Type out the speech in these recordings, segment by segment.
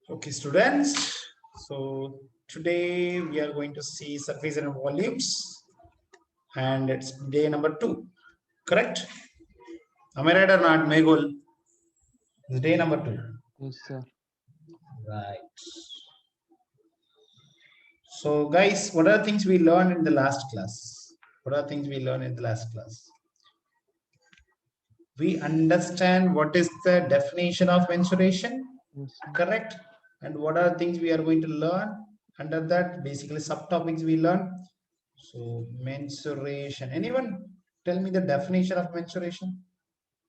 Okay, students. So today we are going to see surface and volumes, and it's day number 2. Correct? Am I right or not, Megul? It's day number 2. Yes, sir. Right. So, guys, what are the things we learned in the last class? What are the things we learned in the last class? We understand what is the definition of mensuration. Yes, sir. Correct? And what are the things we are going to learn under that? Basically, subtopics we learn. So, mensuration. Anyone tell me the definition of mensuration?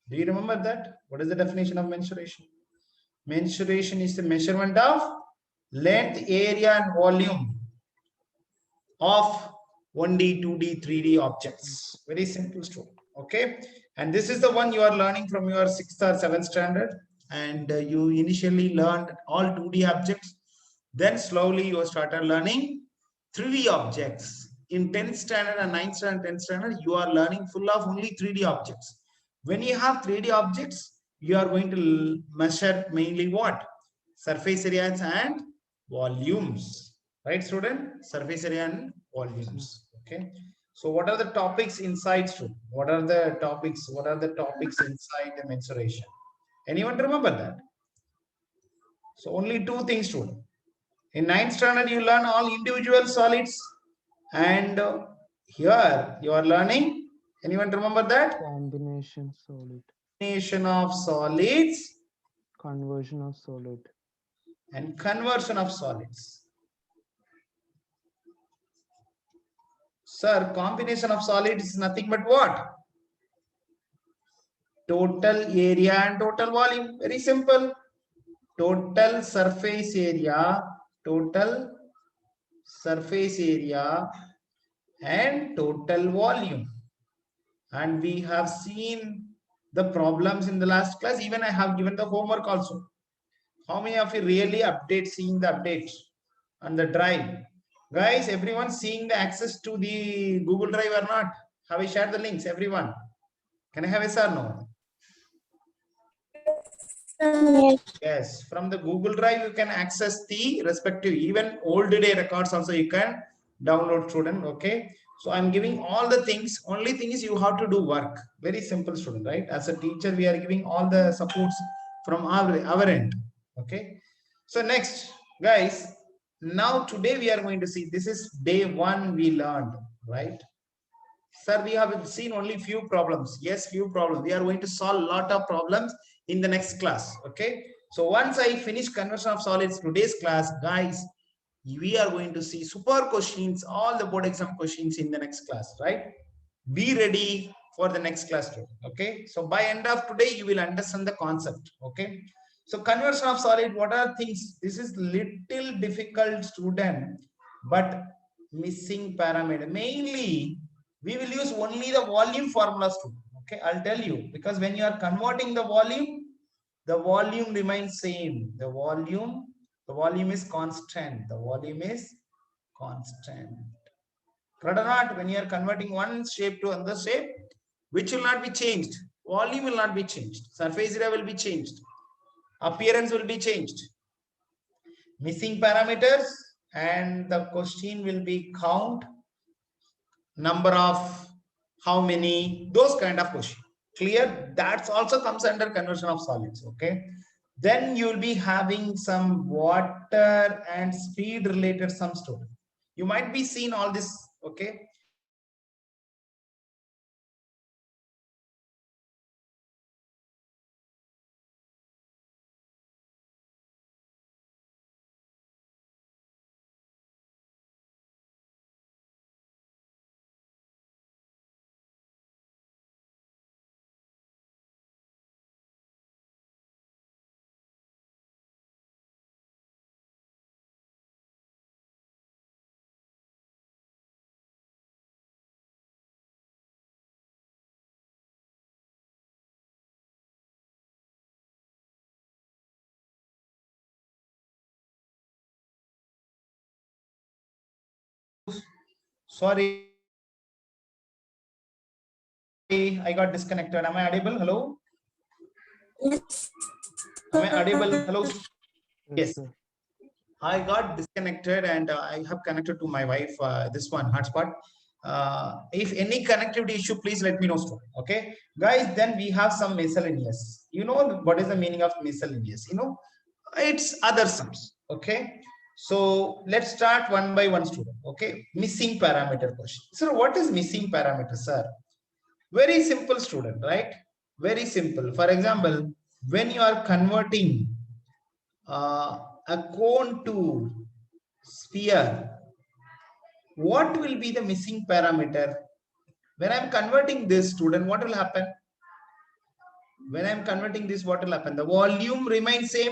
Do you remember that? What is the definition of mensuration? Mensuration is the measurement of length, area, and volume of 1D, 2D, 3D objects. Very simple story. Okay. And this is the one you are learning from your 6th or 7th standard. And you initially learned all 2D objects. Then slowly you started learning 3D objects. In 10th standard and 9th standard, 10th standard, you are learning full of only 3D objects. When you have 3D objects, you are going to measure mainly what? Surface areas and volumes. Right, student? Surface area and volumes. Okay. So what are the topics inside, student? What are the topics? What are the topics inside the mensuration? Anyone remember that? So only 2 things, student. In 9th standard, you learn all individual solids, and here you are learning. Anyone remember that? Combination solid. Combination of solids Conversion of solid. and conversion of solids. Sir, combination of solids is nothing but what? Total area and total volume. Very simple. Total surface area, and total volume. And we have seen the problems in the last class. Even I have given the homework also. How many of you really seeing the updates on the drive? Guys, everyone seeing the access to the Google Drive or not? Have I shared the links, everyone? Can I have a yes or no? Yes, from the Google Drive, you can access the respective, even old day records also you can download, student. Okay. So I'm giving all the things. Only thing is you have to do work. Very simple, student, right? As a teacher, we are giving all the supports from our end. Okay. So next, guys, now today we are going to see, this is day 1 we learned, right? Sir, we have seen only few problems. Yes, few problems. We are going to solve a lot of problems in the next class. Okay. So once I finish conversion of solids today's class, guys, we are going to see super questions, all the board exam questions in the next class, right? Be ready for the next class too. Okay. So by end of today, you will understand the concept. Okay. So conversion of solid, what are things? This is little difficult, student, but missing parameter. Mainly, we will use only the volume formulas too. Okay, I'll tell you, because when you are converting the volume remains same. The volume is constant. The volume is constant. Correct or not? When you are converting one shape to another shape, which will not be changed? Volume will not be changed. Surface area will be changed. Appearance will be changed. Missing parameters, and the question will be count, number of, how many, those kind of question. Clear? That also comes under conversion of solids. Okay. Then you will be having some water and speed related some story. You might be seeing all this. Okay. Sorry, I got disconnected. Am I audible? Hello? Yes. Am I audible? Hello? Yes, Yes. sir. I got disconnected and I have connected to my wife, this one hotspot. If any connectivity issue, please let me know. Okay, guys, then we have some miscellaneous. You know what is the meaning of miscellaneous? You know, it's other sums. Okay, so let's start one by one, student. Okay, missing parameter question. So what is missing parameter, sir? Very simple, student, right? Very simple. For example, when you are converting a cone to sphere, what will be the missing parameter? When I'm converting this, student, what will happen? When I'm converting this, what will happen? The volume remains same,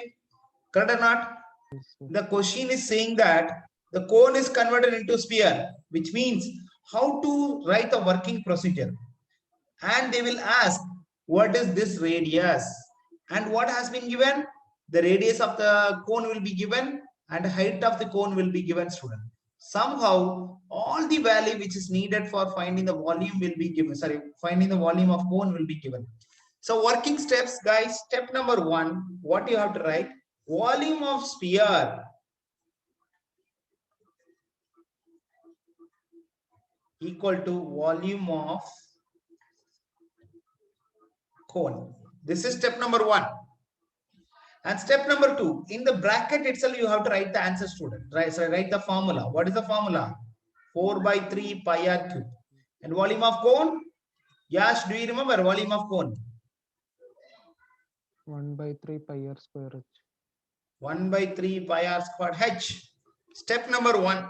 correct or not? Yes, sir. The question is saying that the cone is converted into sphere, which means how to write a working procedure. And they will ask, what is this radius? And what has been given? The radius of the cone will be given and height of the cone will be given, student. Somehow, all the value which is needed for finding the volume will be given. Sorry, finding the volume of cone will be given. So working steps, guys. Step number 1, what you have to write? Volume of sphere equal to volume of cone. This is step number 1. And step number 2, in the bracket itself, you have to write the answer, student. Right? So write the formula. What is the formula? 4 by 3 pi r cube. And volume of cone? Yash, do you remember volume of cone? 1/3 pi r square h. 1 by 3 pi r squared h. Step number 1.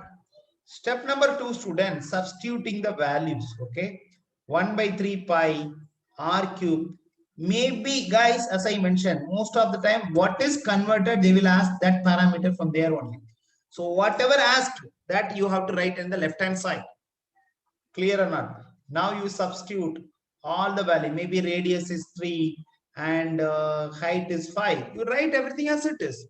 Step number 2, students, substituting the values. Okay. 1 by 3 pi r cube. Maybe, guys, as I mentioned, most of the time, what is converted, they will ask that parameter from there only. So whatever asked, that you have to write in the left hand side. Clear or not? Now you substitute all the value. Maybe radius is 3 and height is 5. You write everything as it is.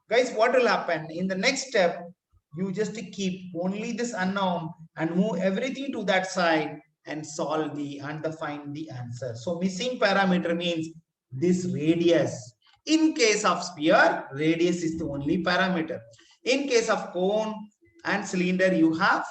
Guys, what will happen? In the next step, you just keep only this unknown and move everything to that side and solve and find the answer. So missing parameter means this radius. In case of sphere, radius is the only parameter. In case of cone and cylinder, you have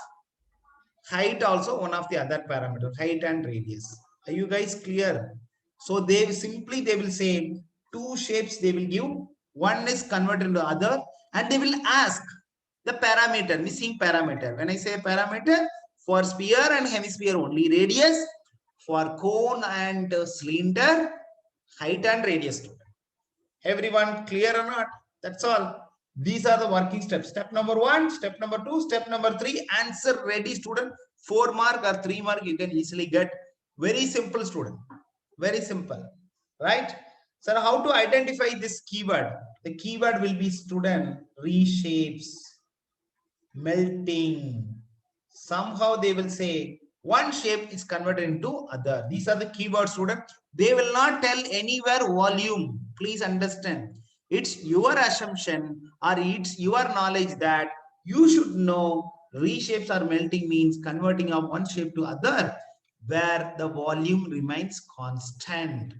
height also one of the other parameters, height and radius. Are you guys clear? So they will say two shapes they will give. One is converted into other and they will ask the parameter, missing parameter. When I say parameter, for sphere and hemisphere only radius, for cone and cylinder, height and radius. Everyone clear or not? That's all. These are the working steps. Step number 1, step number 2, step number 3. Answer ready, student. 4 mark or 3 mark you can easily get. Very simple, student. Very simple. Right? So how to identify this keyword? The keyword will be, student, reshapes, melting. Somehow they will say one shape is converted into other. These are the keywords, student. They will not tell anywhere volume. Please understand. It's your assumption or it's your knowledge that you should know reshapes or melting means converting of one shape to other where the volume remains constant.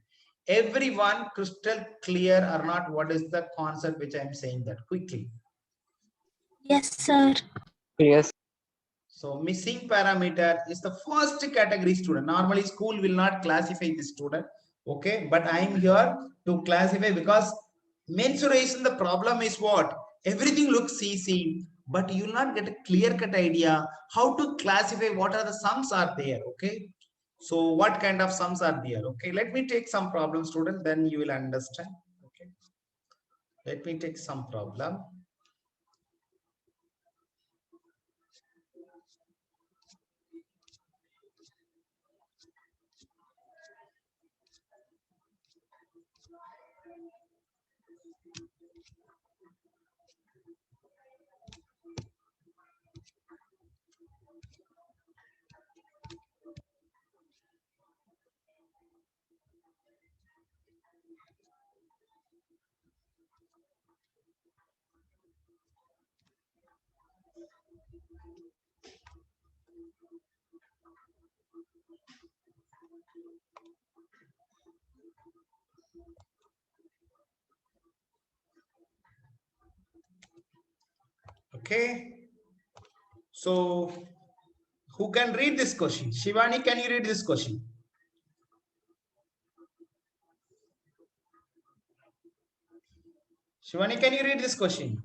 Everyone crystal clear or not? What is the concept which I am saying that quickly? Yes, sir. Yes. So missing parameter is the first category, student. Normally school will not classify this student. Okay, but I am here to classify because mensuration, the problem is what? Everything looks CC, but you will not get a clear-cut idea how to classify what are the sums are there. Okay, so what kind of sums are there? Okay, let me take some problem, student, then you will understand. Okay, let me take some problem. Okay. So who can read this question? Shivani, can you read this question? Shivani, can you read this question?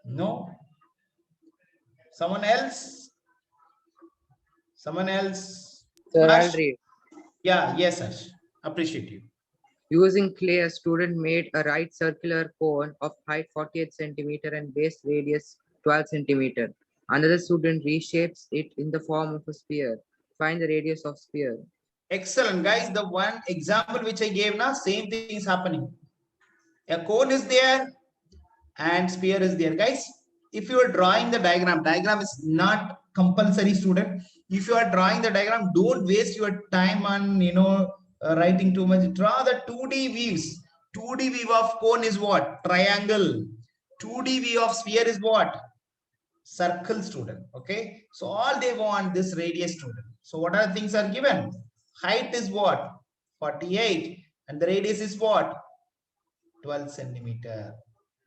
No. Someone else? Someone else? Sir, I'll Ash? read. Yeah, yes, Ash. Appreciate you. Using clay, a student made a right circular cone of height 48 centimeter and base radius 12 centimeter. Another student reshapes it in the form of a sphere. Find the radius of sphere. Excellent, guys. The one example which I gave now, same thing is happening. A cone is there and sphere is there. Guys, if you are drawing the diagram is not compulsory, student. If you are drawing the diagram, don't waste your time on writing too much. Draw the 2D views. 2D view of cone is what? Triangle. 2D view of sphere is what? Circle, student. Okay, so all they want this radius, student. So what are the things are given? Height is what? 48, and the radius is what? 12 centimeter.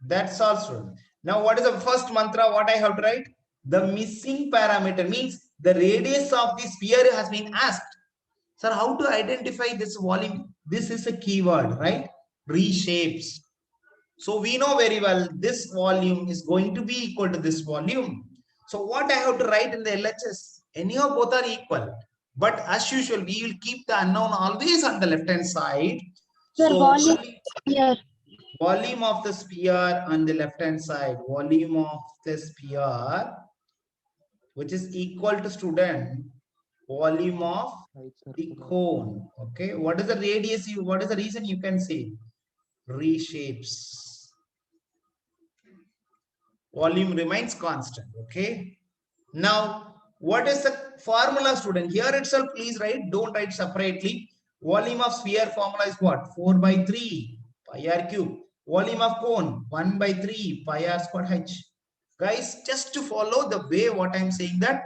That's all, student. Now what is the first mantra? What I have to write? The missing parameter means the radius of the sphere has been asked. Sir, how to identify this volume? This is a keyword, right? Reshapes. So we know very well this volume is going to be equal to this volume. So what I have to write in the LHS? Any of both are equal. But as usual, we will keep the unknown always on the left hand side. The So volume here. volume of the sphere on the left hand side. Volume of the sphere, which is equal to, student, volume of Right the circular. cone. Okay. What is the radius? What is the reason you can say? Reshapes. Volume remains constant. Okay. Now, what is the formula, student? Here itself, please write. Don't write separately. Volume of sphere formula is what? 4 by 3 pi r cube. Volume of cone 1 by 3 pi r square h. Guys, just to follow the way what I'm saying, that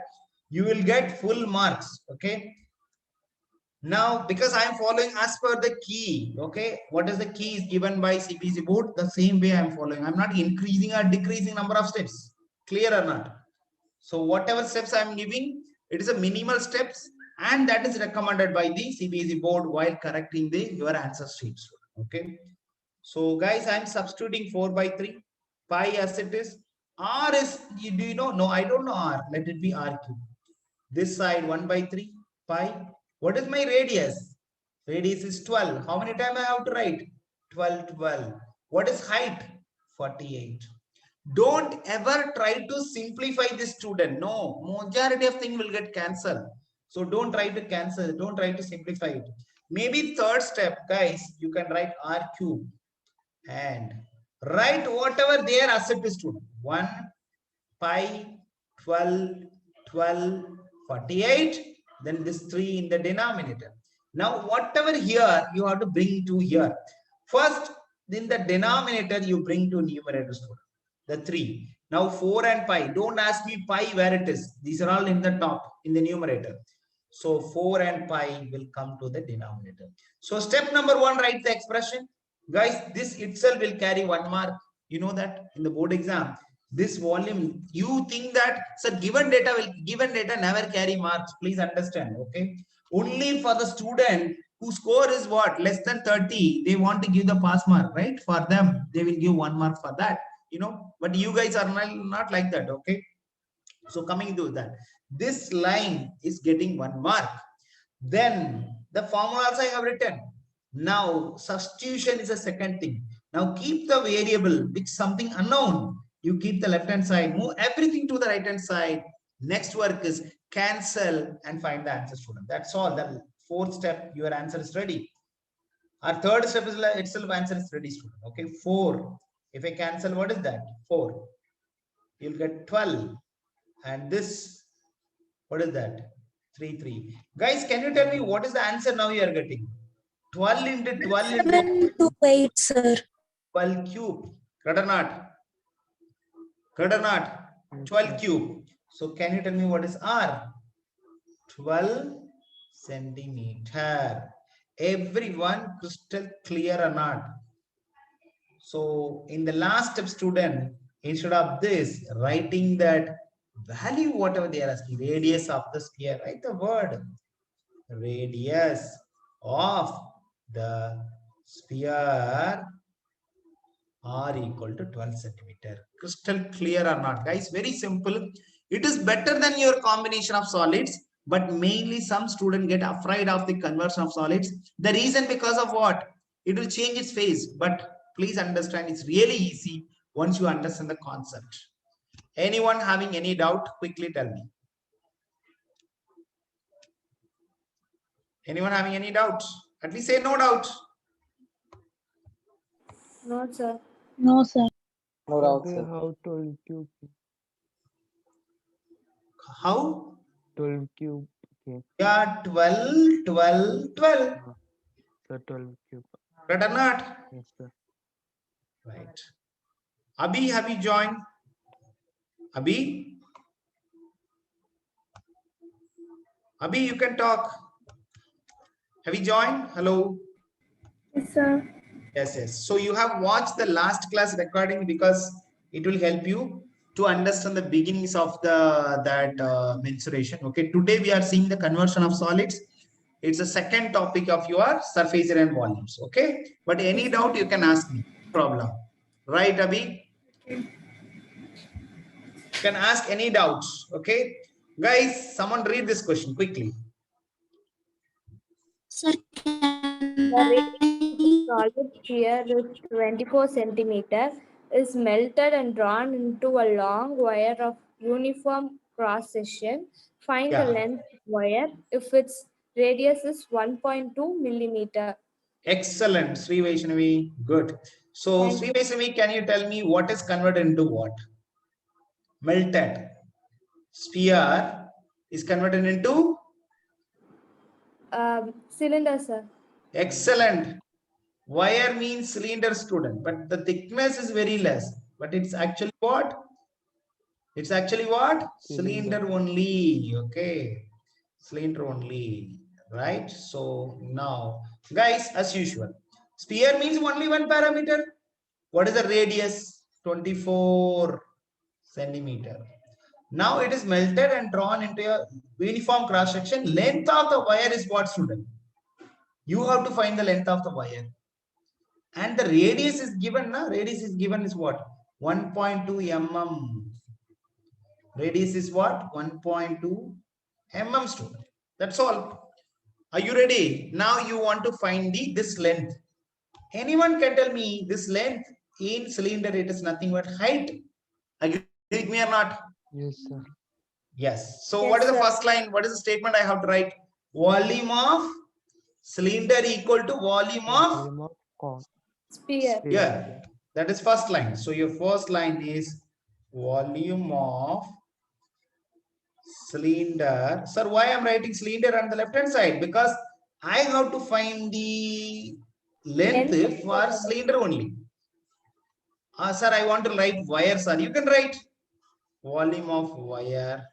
you will get full marks. Okay. Now, because I am following as per the key, okay, what is the key is given by Cbse board, the same way I am following. I'm not increasing or decreasing number of steps. Clear or not? So whatever steps I am giving, it is a minimal steps, and that is recommended by the Cbse board while correcting your answer sheets. Okay. So guys, I am substituting 4 by 3 pi as it is. R is, do you know? No, I don't know R. Let it be R cube. This side 1 by 3 pi. What is my radius? Radius is 12. How many times I have to write? 12. What is height? 48. Don't ever try to simplify this, student. No, majority of thing will get cancelled. So don't try to cancel. Don't try to simplify it. Maybe third step, guys, you can write R cube and write whatever their asset is, student. 1 pi 12 48, then this 3 in the denominator. Now whatever here you have to bring to here. First, in the denominator you bring to numerator, student, the 3. Now 4 and pi, don't ask me pi where it is. These are all in the top, in the numerator. So 4 and pi will come to the denominator. So step number 1, write the expression. Guys, this itself will carry 1 mark. You know that in the board exam. This volume, you think that, sir, given data never carry marks. Please understand. Okay. Only for the student whose score is what? Less than 30. They want to give the pass mark, right? For them, they will give 1 mark for that. But you guys are not like that. Okay. So coming to that, this line is getting 1 mark. Then the formula also I have written. Now substitution is a second thing. Now keep the variable which something unknown. You keep the left hand side, move everything to the right hand side. Next work is cancel and find the answer, student. That's all. The fourth step, your answer is ready. Our third step is itself answer is ready, student. Okay, 4. If I cancel, what is that? 4. You'll get 12. And this, what is that? 3. Guys, can you tell me what is the answer now you are getting? 12 into 12 into 728, sir. 12 cube. Correct or not? Correct or not? 12 cube. So can you tell me what is R? 12 centimeter. Everyone crystal clear or not? So in the last step, student, instead of this, writing that value, whatever they are asking, radius of the sphere, write the word radius of the sphere are equal to 12 centimeter. Crystal clear or not, guys? Very simple. It is better than your combination of solids, but mainly some students get afraid of the conversion of solids. The reason because of what? It will change its phase, but please understand it's really easy once you understand the concept. Anyone having any doubt, quickly tell me. Anyone having any doubts? At least say no doubt. No, sir. No, sir. No doubt, sir. How 12 cube? How? 12 cube. Okay. Yeah, 12, 12, 12. Sir, 12 cube. Right or not? Yes, sir. Right. Abhi, have you joined? Abhi? Abhi, you can talk. Have you joined? Hello. Yes, sir. Yes. So you have watched the last class recording because it will help you to understand the beginnings of that mensuration. Okay. Today we are seeing the conversion of solids. It's the second topic of your surface area and volumes. Okay. But any doubt you can ask me. No problem. Right, Abhi? You can ask any doubts. Okay. Guys, someone read this question quickly. Sir, The radius of a solid sphere is 24 centimeter, is melted and drawn into a long wire of uniform cross section. Find the Yeah. length of wire if its radius is 1.2 millimeter. Excellent, Sri Vaishnavi. Good. So, Thank Sri you. Vaishnavi, can you tell me what is converted into what? Melted. Sphere is converted into? Cylinder, sir. Excellent. Wire means cylinder, student, but the thickness is very less. But it's actually what? It's actually what? Cylinder only. Okay. Cylinder only. Right? So, now, guys, as usual, sphere means only one parameter. What is the radius? 24 centimeter. Now it is melted and drawn into a uniform cross section. Length of the wire is what, student? You have to find the length of the wire. And the radius is given, na? Radius is given is what? 1.2 mm. Radius is what? 1.2 mm, student. That's all. Are you ready? Now you want to find this length. Anyone can tell me this length in cylinder, it is nothing but height. Agree with me or not? Yes, sir. Yes. So Yes, what is the sir. first line? What is the statement I have to write? Volume of cylinder equal to volume of Volume of cone. Sphere. Sphere. yeah. That is first line. So your first line is volume of cylinder. Sir, why I'm writing cylinder on the left hand side? Because I have to find the length for cylinder only. Sir, I want to write wire, sir. You can write volume of wire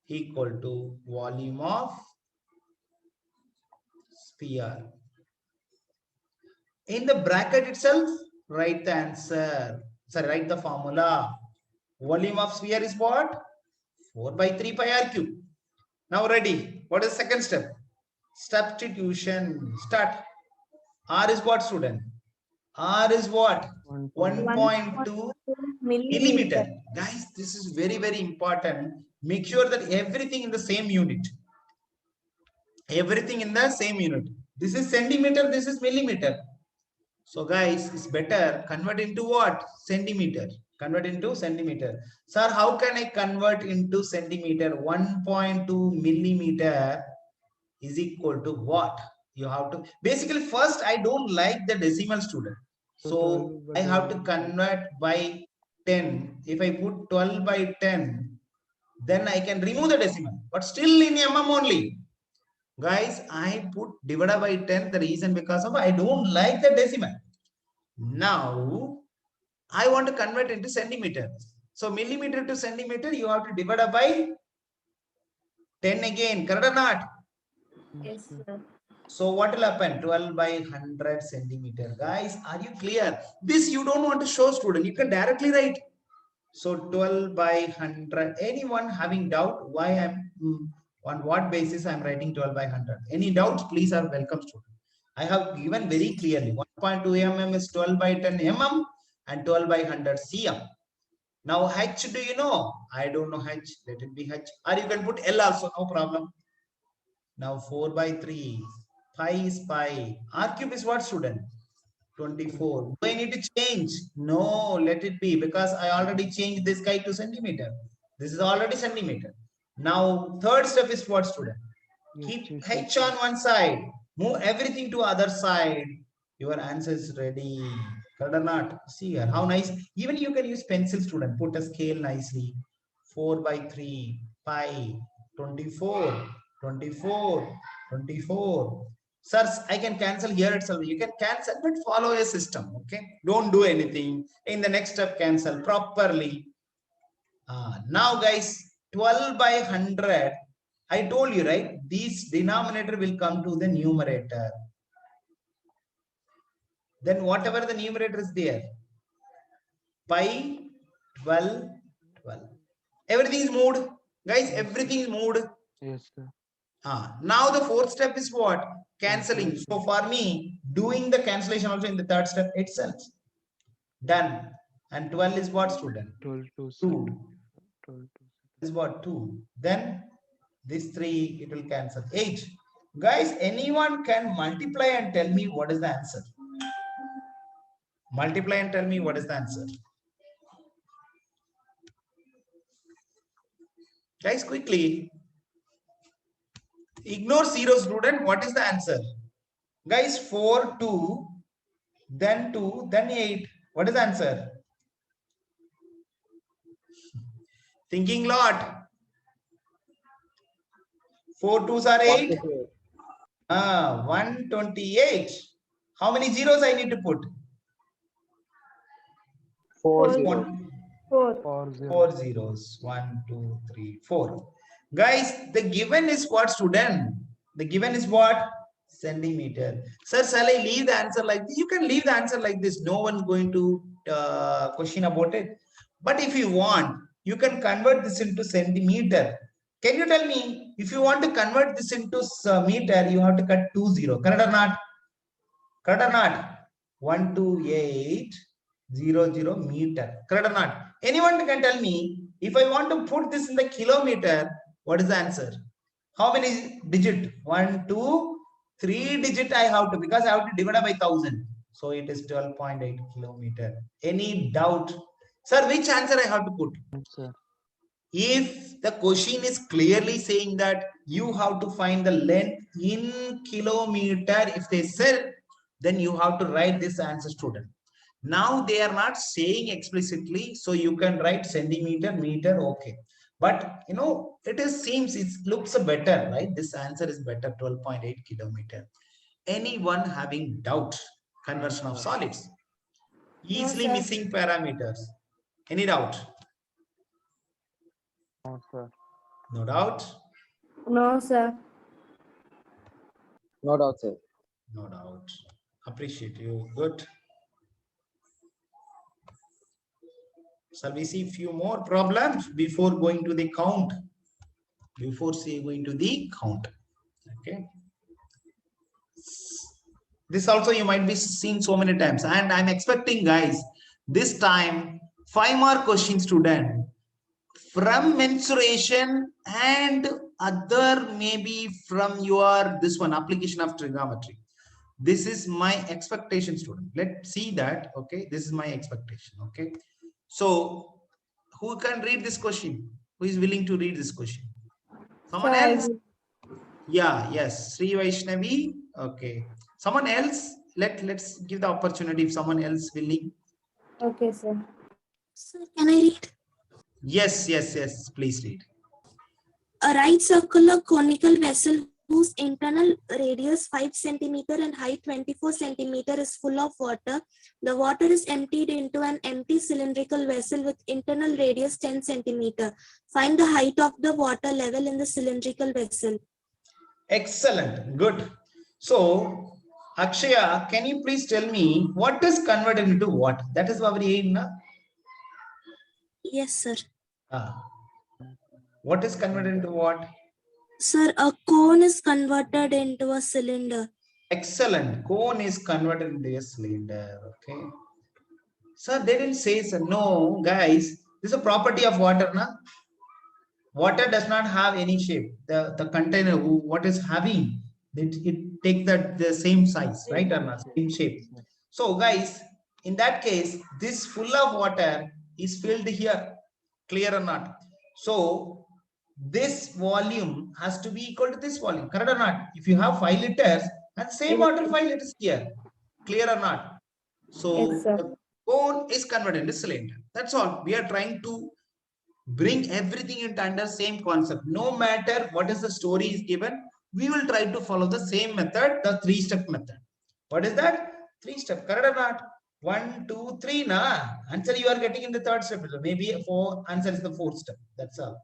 equal to volume of sphere. In the bracket itself, write the answer. Sorry, write the formula. Volume of sphere is what? 4 by 3 pi r cube. Now ready. What is the second step? Substitution. Start. R is what, student? R is what? 1.2 millimeter. Guys, this is very, very important. Make sure that everything in the same unit. Everything in the same unit. This is centimeter, this is millimeter. So guys, it's better convert into what? Centimeter. Convert into centimeter. Sir, how can I convert into centimeter? 1.2 millimeter is equal to what? You have to basically first I don't like the decimal, student. So I have to convert by 10. If I put 12 by 10, then I can remove the decimal, but still in mm only. Guys, I put divided by 10. The reason because of I don't like the decimal. Now I want to convert into centimeter. So millimeter to centimeter, you have to divide by 10 again. Correct or not? Yes, sir. So what will happen? 12 by 100 centimeter. Guys, are you clear? This you don't want to show student. You can directly write. So 12 by 100. Anyone having doubt why I'm on what basis I'm writing 12 by 100? Any doubts? Please are welcome, student. I have given very clearly 1.2 mm is 12 by 10 mm and 12 by 100 cm. Now H, do you know? I don't know H. Let it be H. Or you can put L also, no problem. Now 4 by 3. Pi is pi. R cube is what, student? 24. Do I need to change? No, let it be, because I already changed this guy to centimeter. This is already centimeter. Now third step is what, student? Keep H on one side. Move everything to other side. Your answer is ready. Correct or not? See here, how nice. Even you can use pencil, student. Put a scale nicely. 4 by 3. Pi. 24. 24. 24. Sirs, I can cancel here itself. You can cancel, but follow a system. Okay. Don't do anything. In the next step, cancel properly. Now, guys, 12 by 100. I told you, right? These denominator will come to the numerator. Then whatever the numerator is there, pi, 12, 12. Everything is moved. Guys, everything is moved. Yes, sir. Now the fourth step is what? Cancelling. So for me, doing the cancellation also in the third step itself. Done. And 12 is what, student? 12 to 2. 12 Is what? 2. Then this 3, it will cancel. 8. Guys, anyone can multiply and tell me what is the answer. Multiply and tell me what is the answer. Guys, quickly. Ignore 0, student. What is the answer? Guys, 4, 2, then 2, then 8. What is the answer? Thinking lot. 4 2s are 8. 128. How many zeros I need to put? 4 Four. 4 zeros. 1, 2, 3, 4. Guys, the given is what, student? The given is what? Centimeter. Sir, shall I leave the answer like this? You can leave the answer like this. No one's going to question about it. But if you want, you can convert this into centimeter. Can you tell me, if you want to convert this into meter, you have to cut 2 0. Correct or not? Correct or not? 128 0 0 meter. Correct or not? Anyone can tell me, if I want to put this in the kilometer, what is the answer? How many digit? 1, 2, 3 digit I have to, because I have to divide by 1000. So it is 12.8 kilometer. Any doubt? Sir, which answer I have to put? Sir. If the question is clearly saying that you have to find the length in kilometer, if they said, then you have to write this answer, student. Now they are not saying explicitly, so you can write centimeter, meter, okay. But you know, seems it looks better, right? This answer is better, 12.8 kilometer. Anyone having doubt? Conversion of solids. Easily sir. missing parameters. Any doubt? No, sir. No doubt? No, sir. No doubt, sir. No doubt. Appreciate you. Good. Shall we see a few more problems before going to the count? Before going to the count. Okay. This also you might be seeing so many times. And I'm expecting, guys, this time 5 more questions, student. From mensuration and other maybe from your this one application of trigonometry. This is my expectation, student. Let's see that. Okay, this is my expectation. Okay, so who can read this question? Who is willing to read this question? Someone else? Yeah, yes, Sri Vaishnavi. Okay, someone else. Let's give the opportunity if someone else willing. Okay, sir. Sir, can I read? Yes, please read. A right circular conical vessel whose internal radius 5 centimeter and height 24 centimeter is full of water. The water is emptied into an empty cylindrical vessel with internal radius 10 centimeter. Find the height of the water level in the cylindrical vessel. Excellent. Good. So Akshaya, can you please tell me what is converted into what? That is our aim, na? Yes, sir. What is converted into what? Sir, a cone is converted into a cylinder. Excellent. Cone is converted into a cylinder. Okay. Sir, they didn't say so. No, guys, this is a property of water, na? Water does not have any shape. The container, what is having, it takes the same size, right, or not? Same shape. So guys, in that case, this full of water is filled here. Clear or not? So this volume has to be equal to this volume, correct or not? If you have 5 liters and same water 5 liters here, clear or not? So Yes, sir. the cone is converted into cylinder. That's all. We are trying to bring everything into under same concept. No matter what is the story is given, we will try to follow the same method, the 3-step method. What is that? 3-step, correct or not? 1, 2, 3, na answer you are getting in the 3rd step, maybe 4 answer is the 4th step. That's all.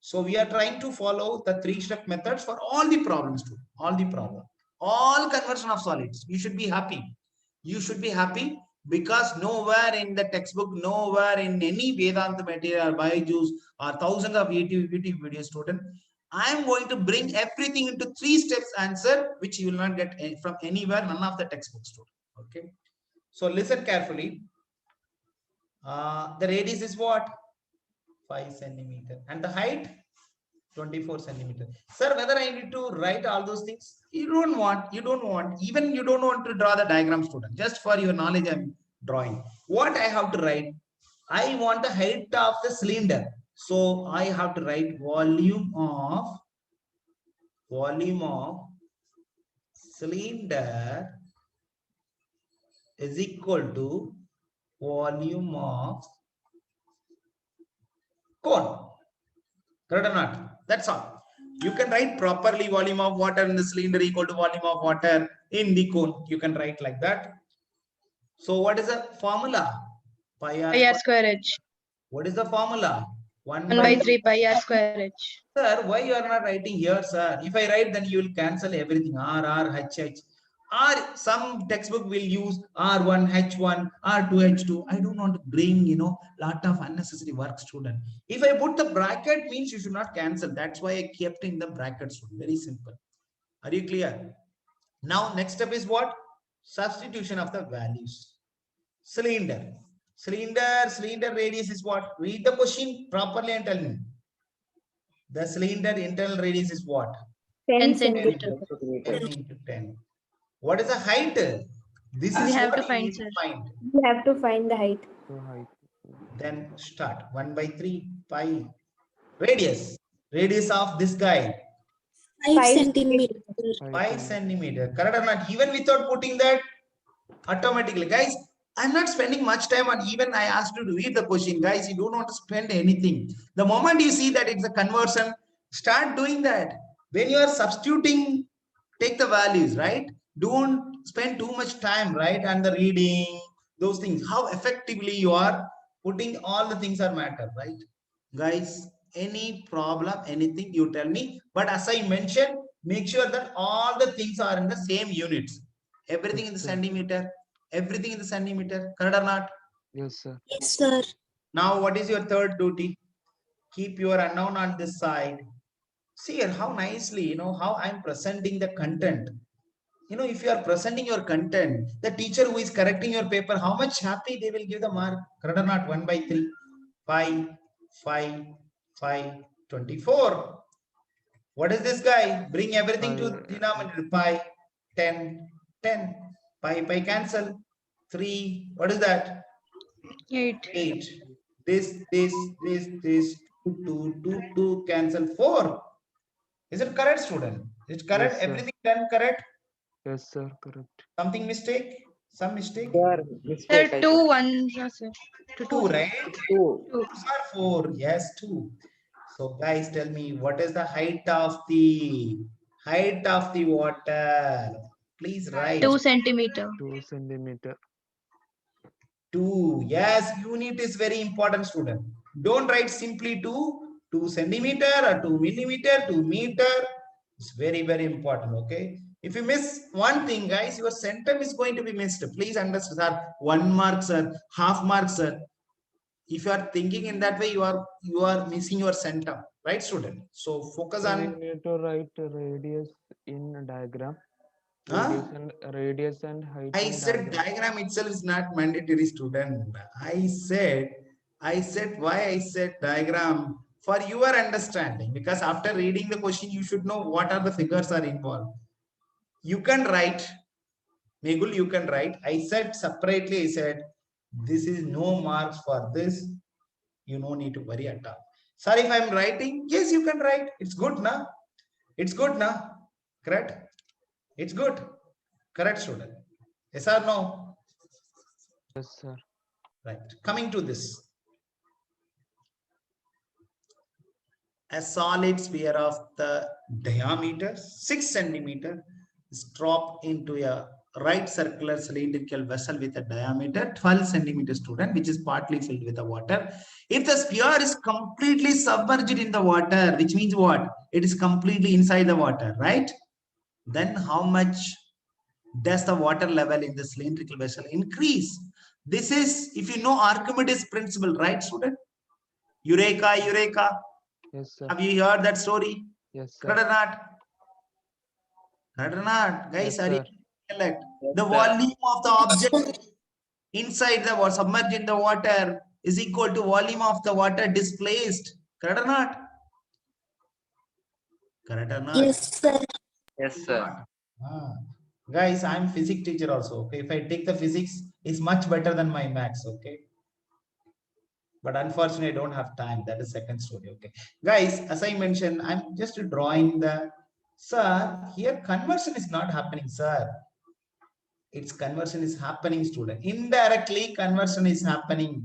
So we are trying to follow the 3-step methods for all the problems too. All the problem, all conversion of solids. You should be happy. You should be happy because nowhere in the textbook, nowhere in any Vedanta material or Byju's or thousands of YouTube video student, I am going to bring everything into 3 steps answer, which you will not get from anywhere, none of the textbook student. Okay. So listen carefully. The radius is what? 5 centimeter. And the height? 24 centimeter. Sir, whether I need to write all those things? You don't want, even you don't want to draw the diagram, student. Just for your knowledge, I'm drawing. What I have to write? I want the height of the cylinder. So I have to write volume of cylinder is equal to volume of cone. Correct or not? That's all. You can write properly volume of water in the cylinder equal to volume of water in the cone. You can write like that. So what is the formula? Pi r square h. What is the formula? 1 by 3 pi r square h. Sir, why you are not writing here, sir? If I write, then you will cancel everything. R, H, H. Or some textbook will use R1, H1, R2, H2. I don't want to bring, lot of unnecessary work, student. If I put the bracket, means you should not cancel. That's why I kept in the bracket, student. Very simple. Are you clear? Now, next step is what? Substitution of the values. Cylinder. Cylinder radius is what? Read the question properly and tell me. The cylinder internal radius is what? 10 centimeter. 10 into 10. What is the height? This We is have what to you find, need to sir. find. We have to find the height. Then start. 1 by 3 pi. Radius. Radius of this guy. 5 5 centimeter. 5 centimeter. Correct or not? Even without putting that, automatically. Guys, I'm not spending much time on, even I asked you to read the question. Guys, you don't want to spend anything. The moment you see that it's a conversion, start doing that. When you are substituting, take the values, right? Don't spend too much time, right? And the reading, those things. How effectively you are putting all the things are matter, right? Guys, any problem, anything, you tell me. But as I mentioned, make sure that all the things are in the same units. Everything in the centimeter, everything in the centimeter, correct or not? Yes, sir. Yes, sir. Now, what is your third duty? Keep your unknown on this side. See here how nicely, how I'm presenting the content. If you are presenting your content, the teacher who is correcting your paper, how much happy they will give the mark, correct or not? 1 by 3, 5, 5, 5, 24. What is this guy? Bring everything to denominator. Pi, 10, 10. Pi cancel. 3. What is that? 8. 8. This, 2 cancel. 4. Is it correct, student? Is it correct? Yes, sir. Everything done correct? Yes, sir. Correct. Something mistake? Some mistake? Sir, Sir, mistake. 2 1, sir. 2, right? 2. 2 or 4? Yes, 2. So guys, tell me, what is the height of the water? Please write. 2 centimeter. 2 centimeter. 2. Yes, unit is very important, student. Don't write simply 2 centimeter or 2 millimeter, 2 meter. It's very, very important. Okay. If you miss one thing, guys, your centum is going to be missed. Please understand, sir. 1 mark, sir. Half mark, sir. If you are thinking in that way, you are missing your centum, right, student? So focus So we on. need to write radius in a diagram. Huh? Radius and height I in said diagram. diagram itself is not mandatory, student. I said why I said diagram for your understanding, because after reading the question, you should know what are the figures are involved. You can write, Megul, you can write. I said separately, I said, this is no marks for this. You no need to worry at all. Sorry if I'm writing. Yes, you can write. It's good, na? It's good, na? Correct? It's good. Correct, student. Yes or no? Yes, sir. Right. Coming to this. A solid sphere of the diameter 6 centimeter is dropped into a right circular cylindrical vessel with a diameter 12 centimeters, student, which is partly filled with the water. If the sphere is completely submerged in the water, which means what? It is completely inside the water, right? Then how much does the water level in the cylindrical vessel increase? This is, if you know Archimedes principle, right, student? Eureka, Eureka. Yes, sir. Have you heard that story? Yes, sir. Correct or not? Correct or not? Guys, Yes, are you sir. correct? The volume of the object inside the water, submerged in the water, is equal to volume of the water displaced. Correct or not? Correct or not? Yes, sir. Yes, sir. Guys, I'm physics teacher also. Okay, if I take the physics, it's much better than my maths. Okay, but unfortunately, I don't have time. That is second story. Okay, guys, as I mentioned, I'm just drawing the. Sir, here conversion is not happening, sir. Its conversion is happening, student. Indirectly, conversion is happening.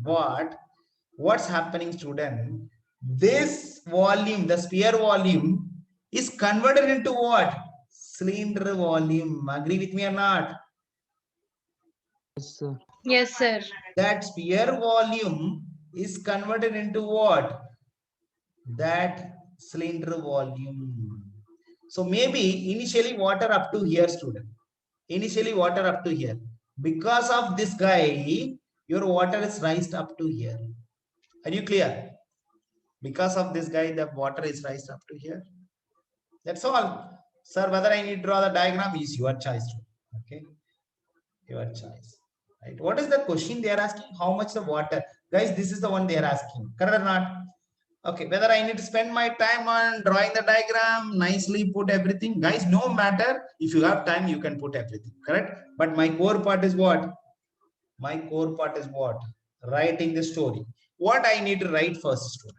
What's happening, student? This volume, the sphere volume, is converted into what? Cylinder volume. Agree with me or not? Yes, sir. Yes, sir. That sphere volume is converted into what? That cylinder volume. So maybe initially water up to here, student. Initially water up to here. Because of this guy, your water is raised up to here. Are you clear? Because of this guy, the water is raised up to here. That's all. Sir, whether I need to draw the diagram is your choice. Okay. Your choice. Right. What is the question they are asking? How much the water? Guys, this is the one they are asking. Correct or not? Okay. Whether I need to spend my time on drawing the diagram, nicely put everything. Guys, no matter. If you have time, you can put everything. Correct? But my core part is what? My core part is what? Writing the story. What I need to write first, student?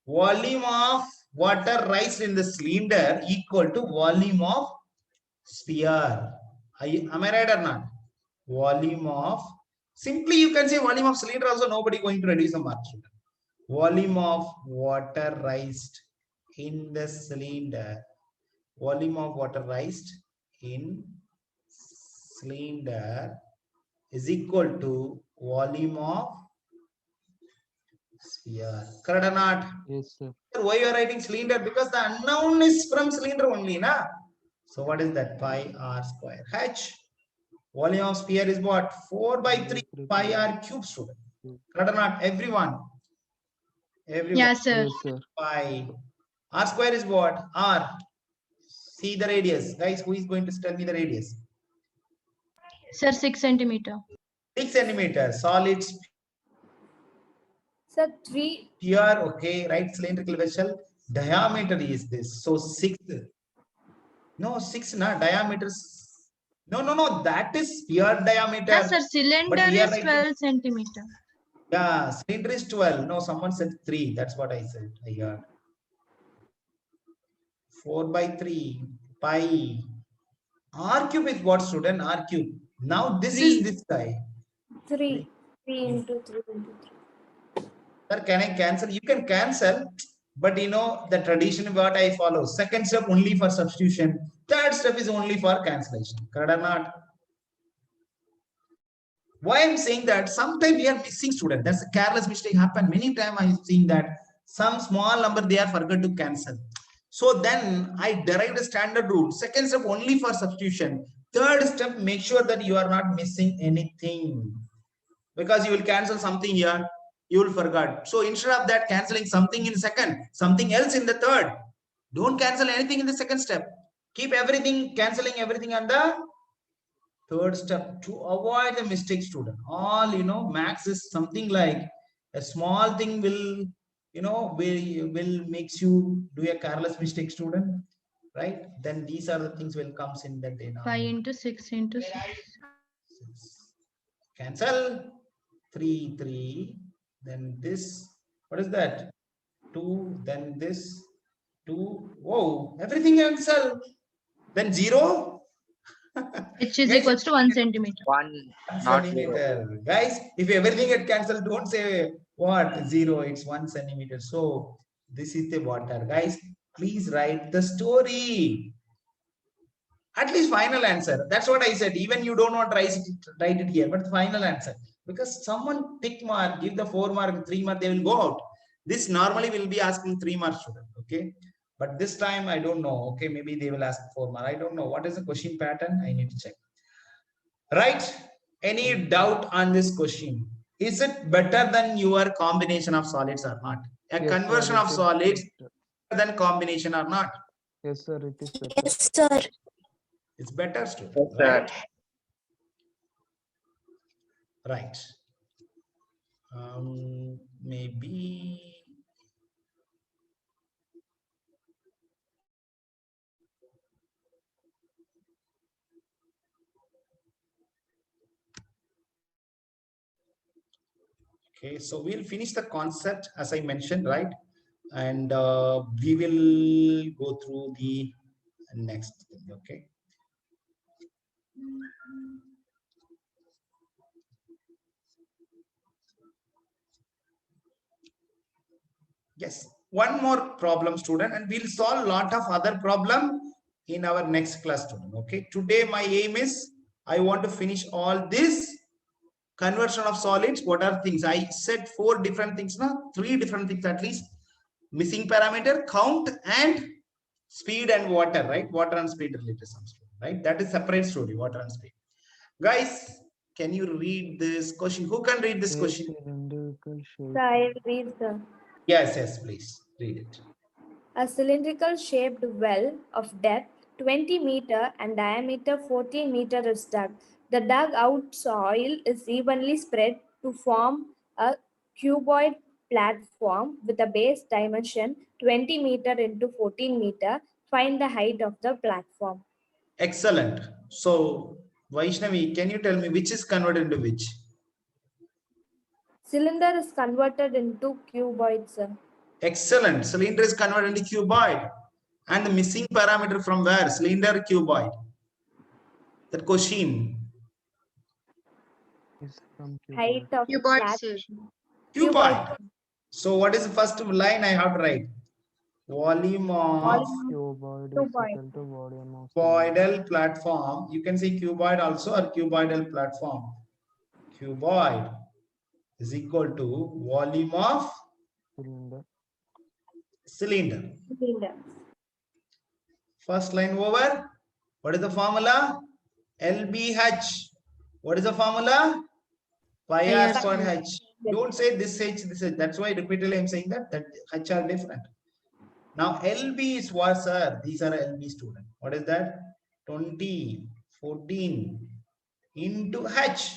Volume of water raised in the cylinder equal to volume of sphere. Am I right or not? Volume of, simply you can say volume of cylinder also, nobody going to reduce the mark. Volume of water raised in the cylinder. Volume of water raised in cylinder is equal to volume of sphere. Correct or not? Yes, sir. Why you are writing cylinder? Because the unknown is from cylinder only, na? So what is that? Pi r square h. Volume of sphere is what? 4 by 3 pi r cube, student. Correct or not? Everyone. Everyone. Yes, sir. Yes, sir. Pi. R square is what? R. See the radius. Guys, who is going to tell me the radius? Sir, 6 centimeter. 6 centimeters. Solid Sir, 3. sphere. Okay, right cylindrical vessel. Diameter is this. So 6. No, 6 na diameters. No. That is sphere diameter. Yes, sir. Cylinder But we are is writing- 12 centimeter. Yeah, cylinder is 12. No, someone said 3. That's what I said. I heard. 4 by 3 pi. R cube is what, student? R cube. Now this is this guy. 3 into 3 into 3. Sir, can I cancel? You can cancel, but you know the tradition what I follow. Second step only for substitution. Third step is only for cancellation. Correct or not? Why I'm saying that? Sometimes we are missing student. That's a careless mistake happen. Many times I'm seeing that some small number they are forgot to cancel. So then I derived a standard rule. Second step only for substitution. Third step, make sure that you are not missing anything, because you will cancel something here, you will forget. So instead of that, canceling something in second, something else in the third. Don't cancel anything in the second step. Keep everything, canceling everything on the third step to avoid the mistake, student. All, max is something like a small thing will, will makes you do a careless mistake, student, right? Then these are the things will comes in that 5 into 6 into 6. Cancel 3, 3. Then this, what is that? 2. Then this 2. Whoa, everything cancel. Then 0. H is Guys, equals to 1 centimeter. 1, not 0. centimeter. Guys, if everything get cancelled, don't say what 0. It's 1 centimeter. So this is the water. Guys, please write the story. At least final answer. That's what I said. Even you don't want to write it here, but the final answer. Because someone tick mark, give the 4 mark, 3 mark, they will go out. This normally will be asking 3 mark student. Okay. But this time I don't know. Okay, maybe they will ask 4 mark. I don't know. What is the question pattern? I need to check. Right? Any doubt on this question? Is it better than your combination of solids or not? A Yes, conversion sir, of it is solids better. than combination or not? Yes, sir, it is better. Yes, sir. It's better, student, Yes, sir. right? Right. Maybe. Okay, so we'll finish the concept as I mentioned, right? And we will go through the next thing, okay? Yes, one more problem, student, and we'll solve a lot of other problem in our next class, student. Okay, today my aim is I want to finish all this conversion of solids. What are things? I said 4 different things now, 3 different things at least. Missing parameter, count, and speed and water, right? Water and speed related something, right? That is separate story, water and speed. Guys, can you read this question? Who can read this question? Cylindrical shape. So I will read, sir. Yes, please read it. A cylindrical shaped well of depth 20 meter and diameter 14 meter is dug. The dug out soil is evenly spread to form a cuboid platform with a base dimension 20 meter into 14 meter. Find the height of the platform. Excellent. So, Vaishnavi, can you tell me which is converted into which? Cylinder is converted into cuboid, sir. Excellent. Cylinder is converted into cuboid. And the missing parameter from where? Cylinder, cuboid. That question. Is from Height cuboid. of the Cuboid, platform. Cuboid. So, what is the first line I have to write? Volume of Cuboid is Cuboid. equal to volume of cylinder. cuboidal platform. You can say cuboid also or cuboidal platform. Cuboid is equal to volume of Cylinder. cylinder. Cylinder. First line over. What is the formula? LBH. What is the formula? Pi r squared h. Don't say this h, this h. That's why repeatedly I'm saying that h are different. Now LB is what, sir? These are LB student. What is that? 20, 14 into h.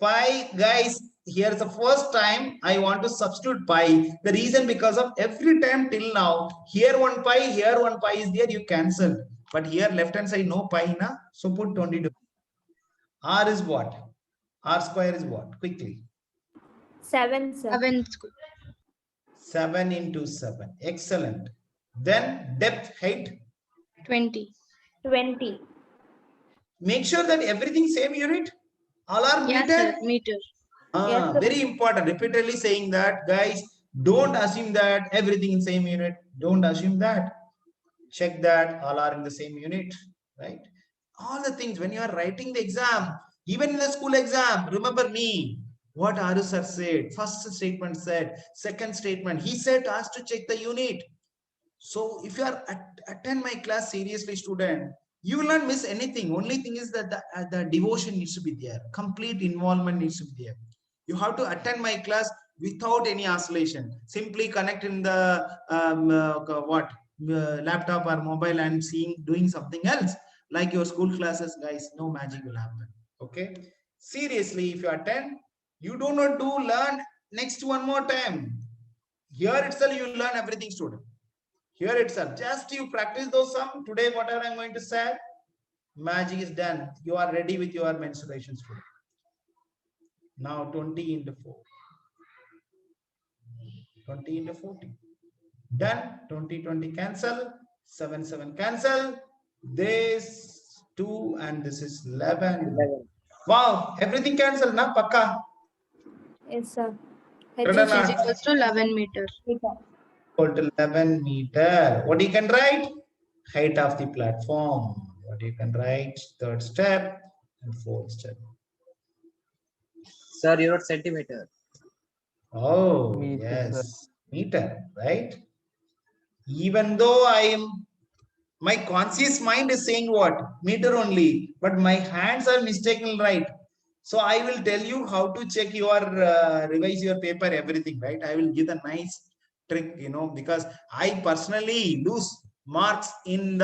Pi, guys, here's the first time I want to substitute pi. The reason because of every time till now, here 1 pi, here 1 pi is there, you cancel. But here left hand side no pi, na? So put 22. R is what? R square is what? Quickly. 7, sir. 7 into 7. Excellent. Then depth, height. 20. 20. Make sure that everything same unit. All are Yes, meter. sir. Meter. Yes, sir. Very important. Repeatedly saying that, guys, don't assume that everything in same unit. Don't assume that. Check that all are in the same unit, right? All the things when you are writing the exam, even in the school exam, remember me. What Aru sir said. First statement said. Second statement, he said asked to check the unit. So if you are attend my class seriously, student, you will not miss anything. Only thing is that the devotion needs to be there. Complete involvement needs to be there. You have to attend my class without any oscillation. Simply connect in the laptop or mobile and doing something else like your school classes, guys. No magic will happen. Okay. Seriously, if you attend, you do not learn next one more time. Here itself you learn everything, student. Here itself, just you practice those sum. Today, whatever I'm going to say, magic is done. You are ready with your mensuration, student. Now 20 into 4. 20 into 40. Done. 20, 20 cancel. 7, 7 cancel. This 2 and this is 11. Wow, everything cancelled, na? Pakka. Yes, sir. Which is equals to 11 meter. Equal to 11 meter. What you can write? Height of the platform. What you can write? Third step and fourth step. Sir, you wrote centimeter. Oh, Meter, yes. Meter, right? Even though my conscious mind is saying what? Meter only, but my hands are mistaken, right? So I will tell you how to check your, revise your paper, everything, right? I will give a nice trick, because I personally lose marks in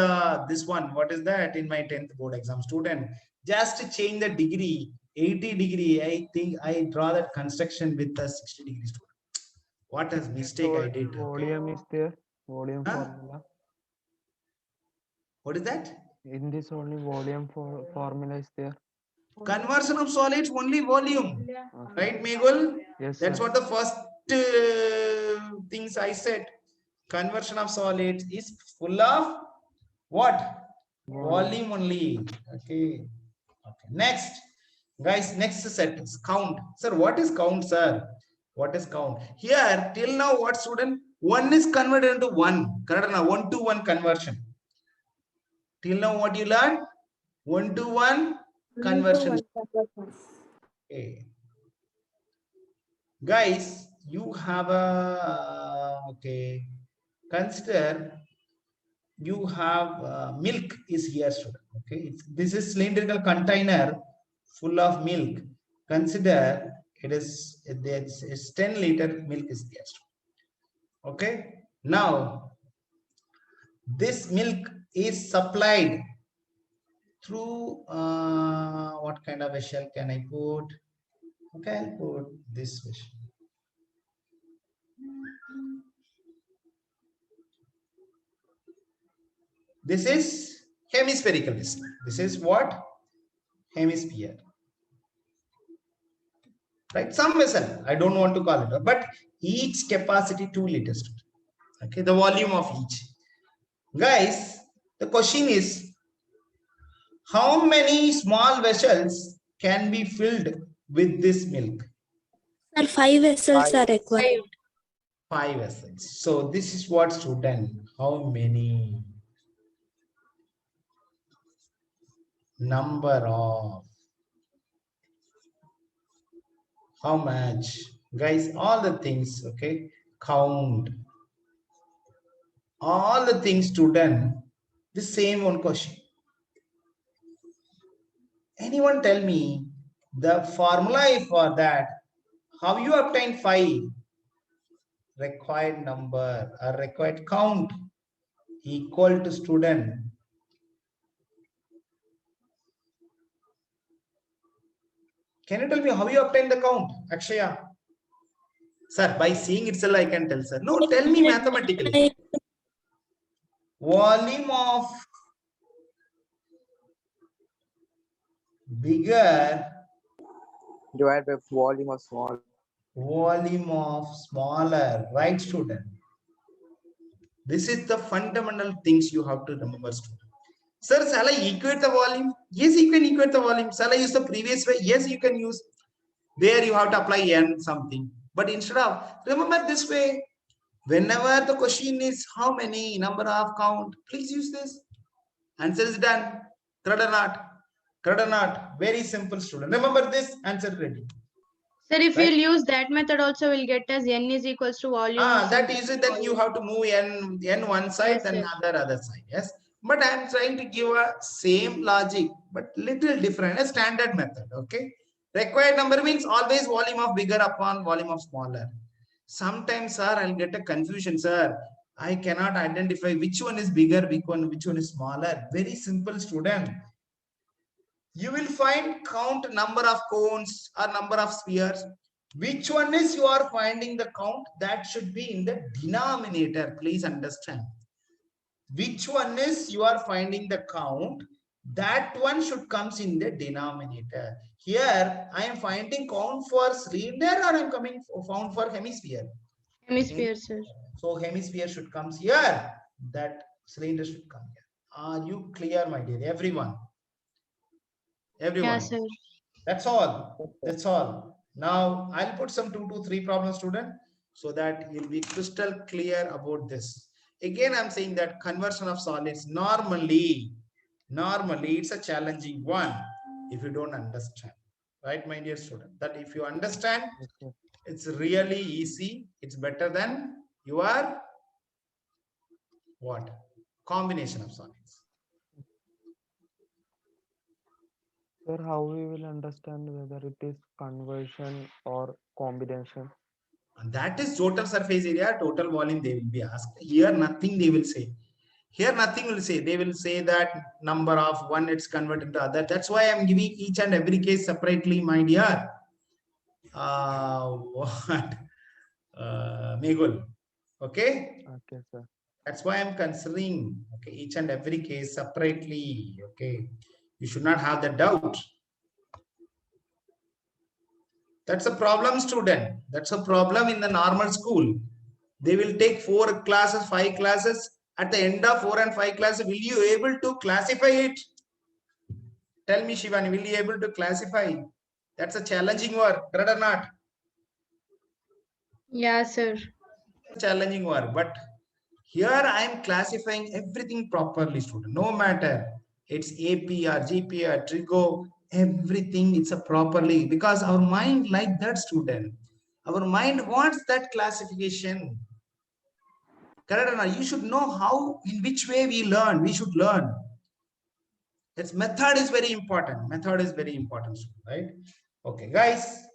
this one. What is that? In my 10th board exam, student, just to change the degree, 80 degree, I think I draw that construction with a 60 degree student. What a mistake I did. Volume is there. Volume formula. What is that? In this only volume formula is there. Conversion of solids, only volume. Okay. Right, Megul? Yes, That's sir. what the first things I said. Conversion of solids is full of what? Volume only. Okay. Next, guys, next set is count. Sir, what is count, sir? What is count? Here, till now, what, student? 1 is converted into 1. Correct? 1 to 1 conversion. Till now, what you learned? 1 to 1 conversion. Okay. Guys, you have a, okay, consider you have milk is here, student. Okay, this is cylindrical container full of milk. Consider it's 10 liter milk is there, student. Okay, now this milk is supplied through what kind of vessel can I put? Okay, I'll put this vessel. This is hemispherical vessel. This is what? Hemisphere. Right? Some vessel. I don't want to call it, but each capacity 2 liters. Okay, the volume of each. Guys, the question is, how many small vessels can be filled with this milk? Sir, 5 vessels are required. 5 vessels. So this is what, student, how many? Number of, how much? Guys, all the things, okay? Count. All the things, student, the same one question. Anyone tell me the formula for that? How you obtain 5? Required number or required count equal to, student, can you tell me how you obtain the count, Akshaya? Sir, by seeing itself I can tell, sir. No, tell me mathematically. Volume of bigger, Divided by volume of small. volume of smaller, right, student? This is the fundamental things you have to remember, student. Sir, shall I equate the volume? Yes, you can equate the volume. Shall I use the previous way? Yes, you can use. There you have to apply n something. But instead of, remember this way, whenever the question is how many, number of, count, please use this. Answer is done. Correct or not? Correct or not? Very simple, student. Remember this, answer ready. Sir, if Right. you'll use that method also, we'll get as n is equals to volume. That is it. Then you have to move n one side, Yes, then sir. other side. Yes. But I am trying to give a same logic, but little different, a standard method. Okay. Required number means always volume of bigger upon volume of smaller. Sometimes, sir, I'll get a confusion, sir. I cannot identify which one is bigger, which one is smaller. Very simple, student. You will find count number of cones or number of spheres. Which one is you are finding the count? That should be in the denominator. Please understand. Which one is you are finding the count? That one should comes in the denominator. Here I am finding count for cylinder or I am coming found for hemisphere. Hemisphere, sir. So hemisphere should comes here. That cylinder should come here. Are you clear, my dear? Everyone. Everyone. Yeah, sir. That's all. That's all. Now I'll put some 2 to 3 problems, student, so that you'll be crystal clear about this. Again, I'm saying that conversion of solids normally it's a challenging one if you don't understand. Right, my dear student? That if you understand, Okay. it's really easy. It's better than your what? Combination of solids. Sir, how we will understand whether it is conversion or combination? And that is total surface area, total volume they will be asked. Here nothing they will say. Here nothing will say. They will say that number of one it's converted to other. That's why I'm giving each and every case separately, my dear. What? Megul. Okay. Okay, sir. That's why I'm considering each and every case separately. Okay. You should not have the doubt. That's a problem, student. That's a problem in the normal school. They will take 4 classes, 5 classes. At the end of 4 and 5 classes, will you able to classify it? Tell me, Shivani, will you able to classify? That's a challenging work, correct or not? Yeah, sir. Challenging work, but here I am classifying everything properly, student. No matter it's AP or GP or Trigo, everything it's a properly, because our mind like that, student. Our mind wants that classification. Correct or not? You should know how, in which way we learn. We should learn. Its method is very important. Method is very important, right? Okay, guys.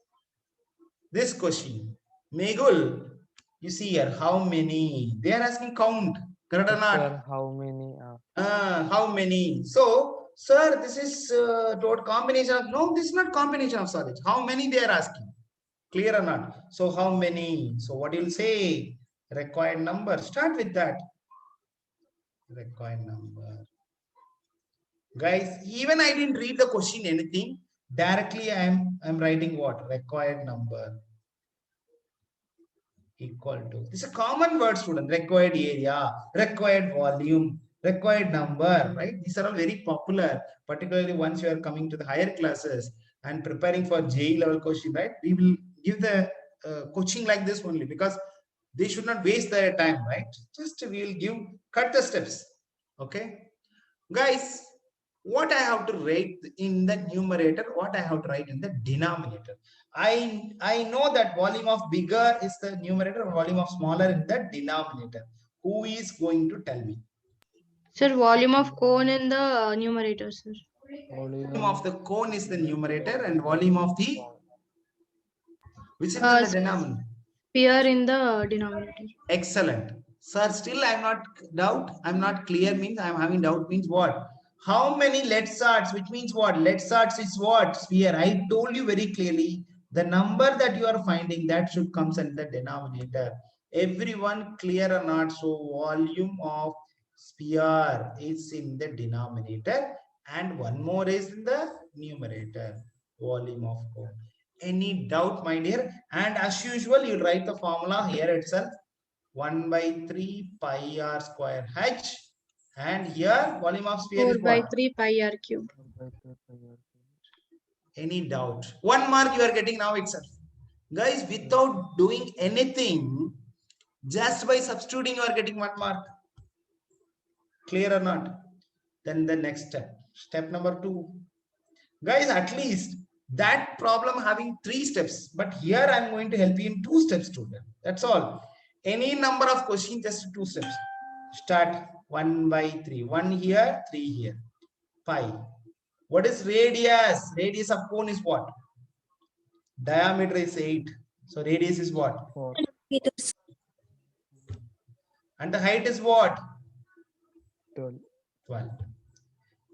This question, Megul, you see here how many? They are asking count. Correct or Yes, not? sir, how many? How many? So, sir, this is total combination of, no, this is not combination of solids. How many they are asking? Clear or not? So, how many? So, what you'll say? Required number. Start with that. Required number. Guys, even I didn't read the question anything. Directly, I'm writing what? Required number equal to. This is a common word, student. Required area, required volume, required number, right? These are all very popular, particularly once you are coming to the higher classes and preparing for JEE level question, right? We will give the coaching like this only, because they should not waste their time, right? Just we will cut the steps. Okay, guys, what I have to write in the numerator, what I have to write in the denominator. I know that volume of bigger is the numerator, volume of smaller in the denominator. Who is going to tell me? Sir, volume of cone in the numerator, sir. Volume of the cone is the numerator and volume of the, which is in the denominator? Sphere in the denominator. Excellent. Sir, still I'm not clear means I'm having doubt means what? How many lead salts, which means what? Lead salts is what? Sphere. I told you very clearly, the number that you are finding, that should comes in the denominator. Everyone clear or not? So volume of sphere is in the denominator and one more is in the numerator. Volume of cone. Any doubt, my dear? And as usual, you write the formula here itself. 1 by 3 pi r square h, and here volume of sphere 4 is by what? 3 pi r cube. Any doubt? 1 mark you are getting now itself. Guys, without doing anything, just by substituting you are getting 1 mark. Clear or not? Then the next step. Step number 2. Guys, at least That problem having 3 steps, but here I'm going to help you in 2 steps, student. That's all. Any number of questions, just 2 steps. Start 1 by 3. 1 here, 3 here. 5. What is radius? Radius of cone is what? Diameter is 8. So radius is what? 4. meters. And the height is what? 12. 12.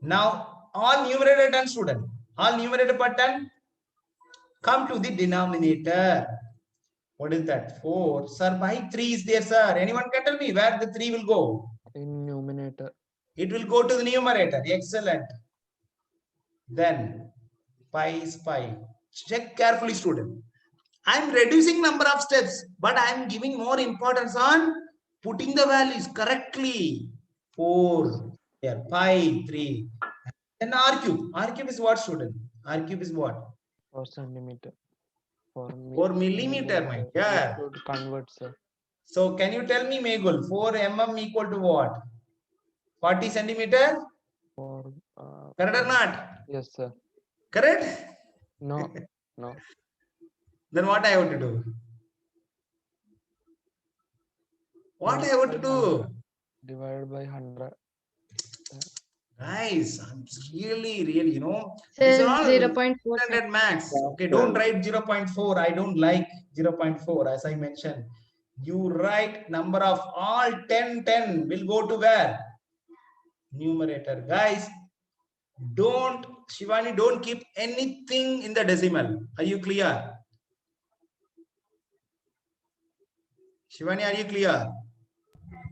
Now, all numerator done, student. All numerator part done. Come to the denominator. What is that? 4. Sir, why 3 is there, sir? Anyone can tell me where the 3 will go? In numerator. It will go to the numerator. Excellent. Then pi is pi. Check carefully, student. I'm reducing number of steps, but I'm giving more importance on putting the values correctly. 4. Here, pi, 3. Then r cube. R cube is what, student? R cube is what? 4 centimeter. 4 millimeter, my dear. Should convert, sir. So can you tell me, Megul, 4 mm equal to what? 40 centimeter? For Correct or not? yes, sir. Correct? No, no. Then what I have to do? What I have to do? Divided by 100. Guys, I'm really, you know, Sir, these are all 0.4. 100 max. Okay, don't write 0.4. I don't like 0.4, as I mentioned. You write number of all 10, 10 will go to where? Numerator. Guys, don't, Shivani, don't keep anything in the decimal. Are you clear? Shivani, are you clear?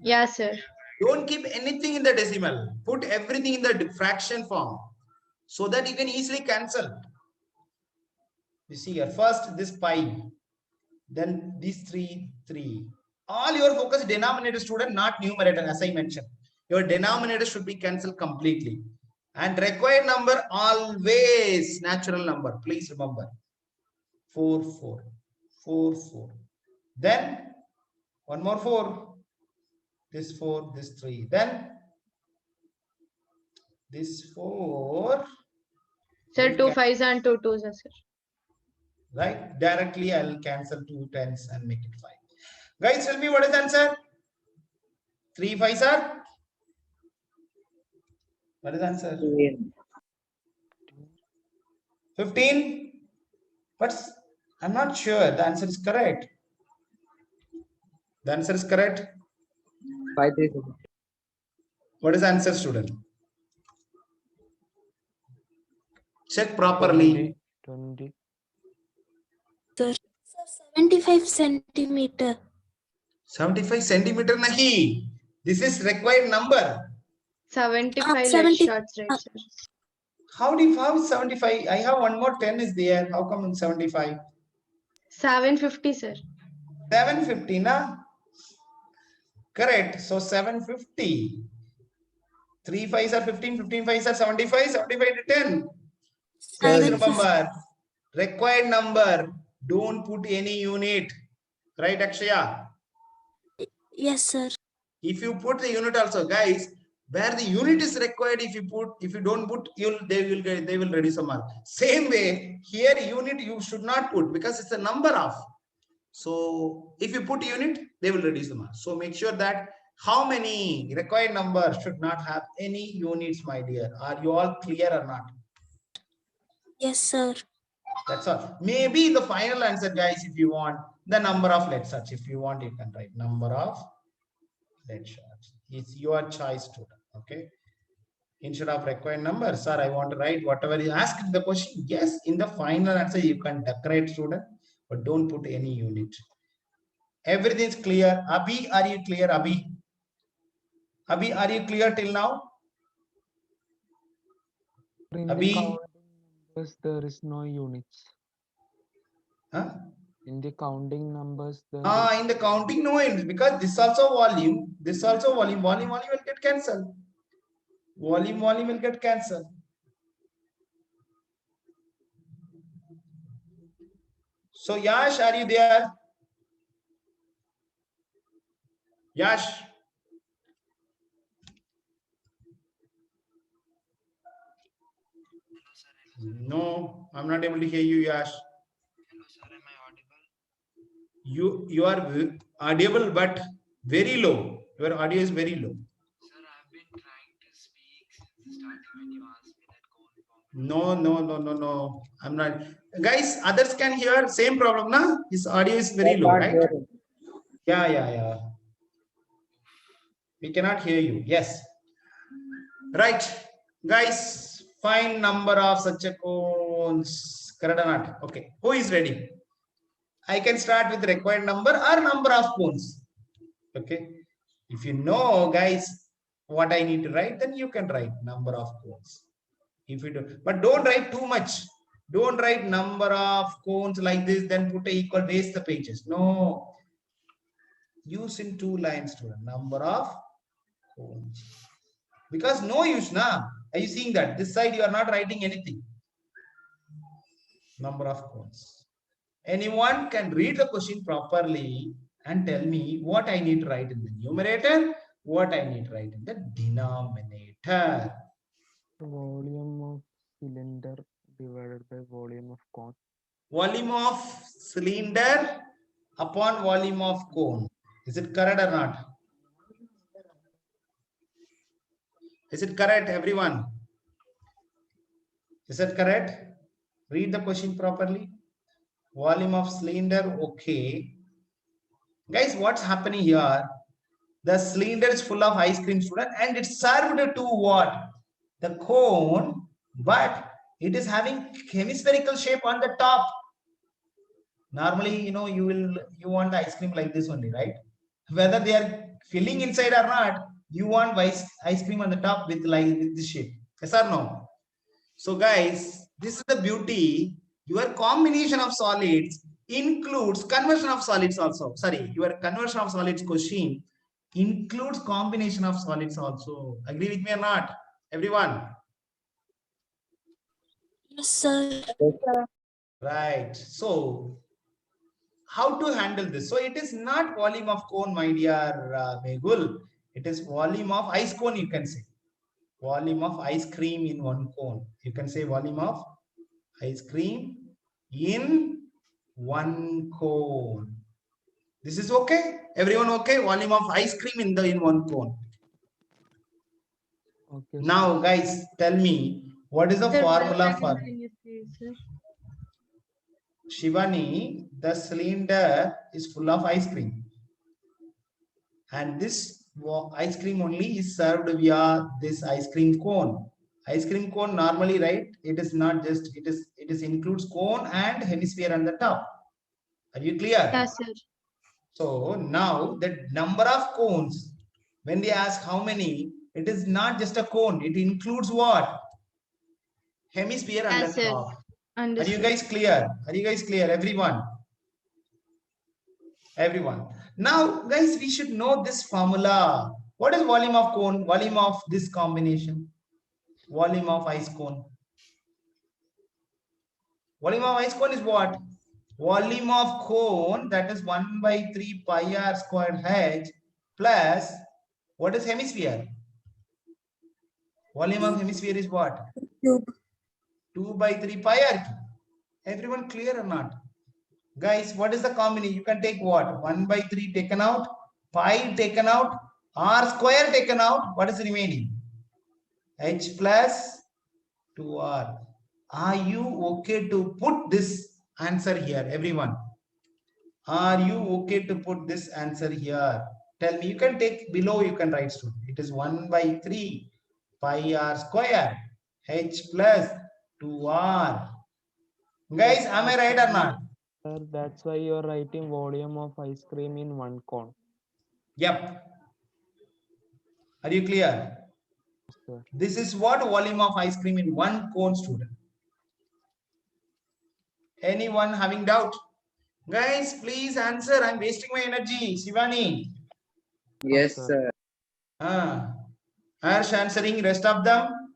Yes, sir. Don't keep anything in the decimal. Put everything in the fraction form so that you can easily cancel. You see here, first this pi, then these 3, 3. All your focus denominator, student, not numerator, as I mentioned. Your denominator should be cancelled completely. And required number always natural number. Please remember. 4, 4, 4, 4. Then one more 4. This 4, this 3. Then this 4. Sir, 2 5s and 2 2s, sir. Right? Directly I'll cancel 2 10s and make it 5. Guys, tell me what is the answer? 3 5s are? What is the answer? 15? But I'm not sure the answer is correct. The answer is correct. 5 3. What is the answer, student? Check properly. 20. Sir, 75 centimeter. 75 centimeter nahi. This is required number. 75 lead 70. shots, right, sir? How do you have 75? I have one more 10 is there. How come in 75? 750, sir. 750, na? Correct. So 750. 3 5s are 15, 15 5s are 75, 75 to 10. Please remember, required number, don't put any unit. Right, Akshaya? Yes, sir. If you put the unit also, guys, where the unit is required, if you don't put, they will reduce the mark. Same way, here unit you should not put because it's a number of. So if you put unit, they will reduce the mark. So make sure that how many required number should not have any units, my dear. Are you all clear or not? Yes, sir. That's all. Maybe the final answer, guys, if you want the number of lead shots. If you want, you can write number of lead shots. It's your choice, student. Okay. Instead of required number, sir, I want to write whatever you ask in the question. Yes, in the final answer, you can decorate, student, but don't put any unit. Everything's clear. Abhi, are you clear, Abhi? Abhi, are you clear till now? In Abhi? the counting numbers, there is no units. Huh? In the counting numbers, there In the counting, no units, because this also volume, this also volume, volume will get cancelled. Volume will get cancelled. So Yash, are you there? Yash. No, I'm not able to hear you, Yash. You are audible, but very low. Your audio is very low. No. I'm not. Guys, others can hear. Same problem, na? His audio is very low, right? Yeah. We cannot hear you. Yes. Right. Guys, find number of such a cones. Correct or not? Okay. Who is ready? I can start with required number or number of cones. Okay. If you know, guys, what I need to write, then you can write number of cones. If you do, but don't write too much. Don't write number of cones like this, then put a equal, waste the pages. No. Use in 2 lines to number of cones. Because no use, na. Are you seeing that? This side you are not writing anything. Number of cones. Anyone can read the question properly and tell me what I need to write in the numerator, what I need to write in the denominator. Volume of cylinder divided by volume of cone. Volume of cylinder upon volume of cone. Is it correct or not? Is it correct, everyone? Is that correct? Read the question properly. Volume of cylinder, okay. Guys, what's happening here? The cylinder is full of ice cream, student, and it's served to what? The cone, but it is having hemispherical shape on the top. Normally, you want the ice cream like this only, right? Whether they are filling inside or not, you want ice cream on the top with this shape. Yes or no? So guys, this is the beauty. Your combination of solids includes conversion of solids also. Sorry, your conversion of solids question includes combination of solids also. Agree with me or not? Everyone? Yes, sir. Right. So, how to handle this? So, it is not volume of cone, my dear Megul. It is volume of ice cone, you can say. Volume of ice cream in one cone. You can say volume of ice cream in one cone. This is okay? Everyone okay? Volume of ice cream in one cone. Okay. Now, guys, tell me what is the formula for Shivani? The cylinder is full of ice cream, and this ice cream only is served via this ice cream cone. Ice cream cone normally, right? It is not just it is includes cone and hemisphere on the top. Are you clear? Yes, sir. So now the number of cones, when they ask how many, it is not just a cone. It includes what? Hemisphere on Yes, the sir. top. Understood. Are you guys clear? Are you guys clear? Everyone? Everyone. Now, guys, we should know this formula. What is volume of cone? Volume of this combination. Volume of ice cone. Volume of ice cone is what? Volume of cone, that is 1 by 3 pi r squared h plus what is hemisphere? Volume of hemisphere is what? Cube. 2 by 3 pi r cube. Everyone clear or not? Guys, what is the combination? You can take what? 1 by 3 taken out, pi taken out, r square taken out. What is remaining? H plus 2r. Are you okay to put this answer here, everyone? Are you okay to put this answer here? Tell me. You can take below, you can write student. It is 1 by 3 pi r square h plus 2r. Guys, am I right or not? Sir, that's why you're writing volume of ice cream in one cone. Yep. Are you clear? Sir. This is what volume of ice cream in one cone, student. Anyone having doubt? Guys, please answer. I'm wasting my energy. Shivani. Yes, sir. sir. Harsh answering rest of them.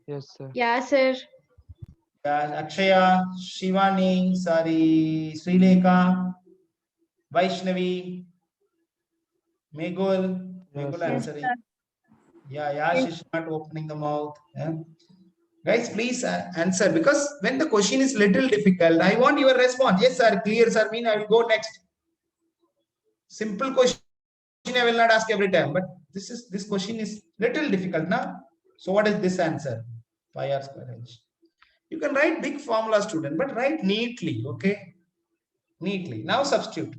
Yes, sir. Yeah, sir. Akshaya, Shivani, sorry, Srilekha, Vaishnavi, Megul Yes, sir. answering. Yeah, Yash is not opening the mouth. Guys, please answer, because when the question is little difficult, I want your response. Yes, sir. Clear, sir. Mean I will go next. Simple question I will not ask every time, but this question is little difficult now. So what is this answer? Pi r square h. You can write big formula, student, but write neatly. Okay, neatly. Now substitute.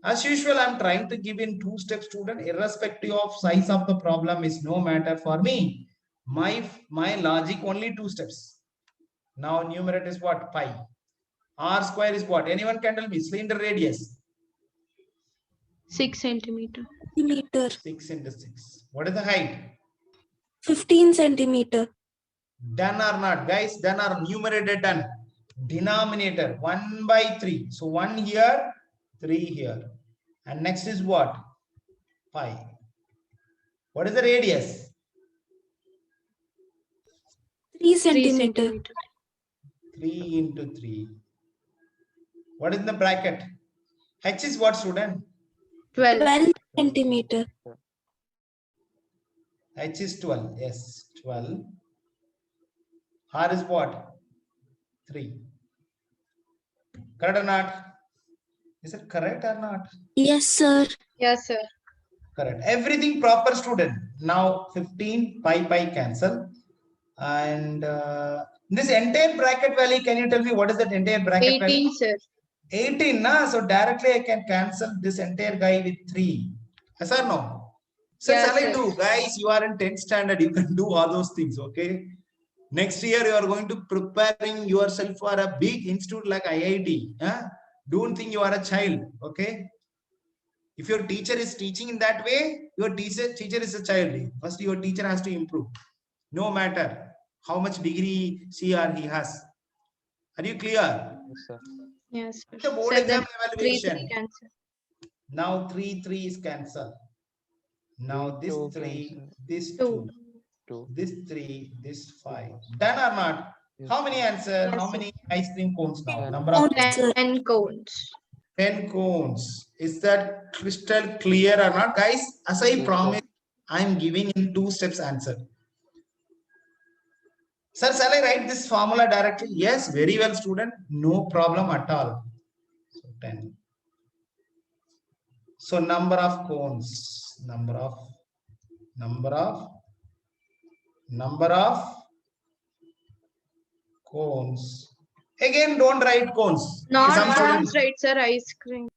As usual, I'm trying to give in 2 steps, student, irrespective of size of the problem is no matter for me. My logic only 2 steps. Now numerator is what? Pi. R square is what? Anyone can tell me? Cylinder radius. 6 centimeter. 6 into 6. What is the height? 15 centimeter. Done or not? Guys, done or numerator done? Denominator 1 by 3. So 1 here, 3 here. And next is what? Pi. What is the radius? 3 3 centimeter. centimeter. 3 into 3. What is in the bracket? H is what, student? 12. 12 centimeter. H is 12. Yes, 12. R is what? 3. Correct or not? Is it correct or not? Yes, sir. Yes, sir. Correct. Everything proper, student. Now 15 pi cancel. And this entire bracket value, can you tell me what is that entire bracket value? 18, sir. 18, na? So directly I can cancel this entire guy with 3. Yes or no? So Yes, shall I sir. do? Guys, you are in 10th standard. You can do all those things, okay? Next year, you are going to preparing yourself for a big institute like IIT. Huh? Don't think you are a child, okay? If your teacher is teaching in that way, your teacher is a child. First, your teacher has to improve. No matter how much degree she or he has. Are you clear? Yes, sir. Yes, sir. The board Sir, exam that 3 evaluation. cancel. Now 3 is cancelled. Now this 2 3, cancel. this 2. 2. this 3, this 5. Done or not? Yes, How many sir. answer? Yes, How sir. many ice cream cones now? 10. Number of 10 cones. 10 cones. Is that crystal clear or not? Guys, as I Yes, sir. promised, I'm giving in 2 steps answer. Sir, shall I write this formula directly? Yes, very well, student. No problem at all. So 10. So number of cones. Number of cones. Again, don't write cones. Not Some cones, students. right, sir? Ice cream.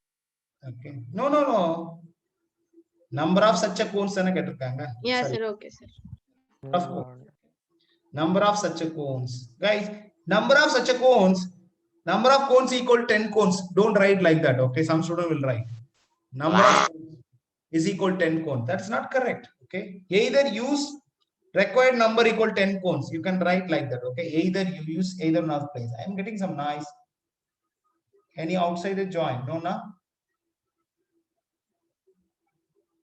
Okay. No. Number of such a cones. Yes, Sorry. sir. Okay, sir. Of course. Number of such a cones. Guys, number of such a cones equal 10 cones. Don't write like that. Okay. Some student will write. Number of cones is equal 10 cones. That's not correct. Okay. Either use required number equal 10 cones. You can write like that. Okay. Either you use either not place. I'm getting some noise. Any outsider join? No, no.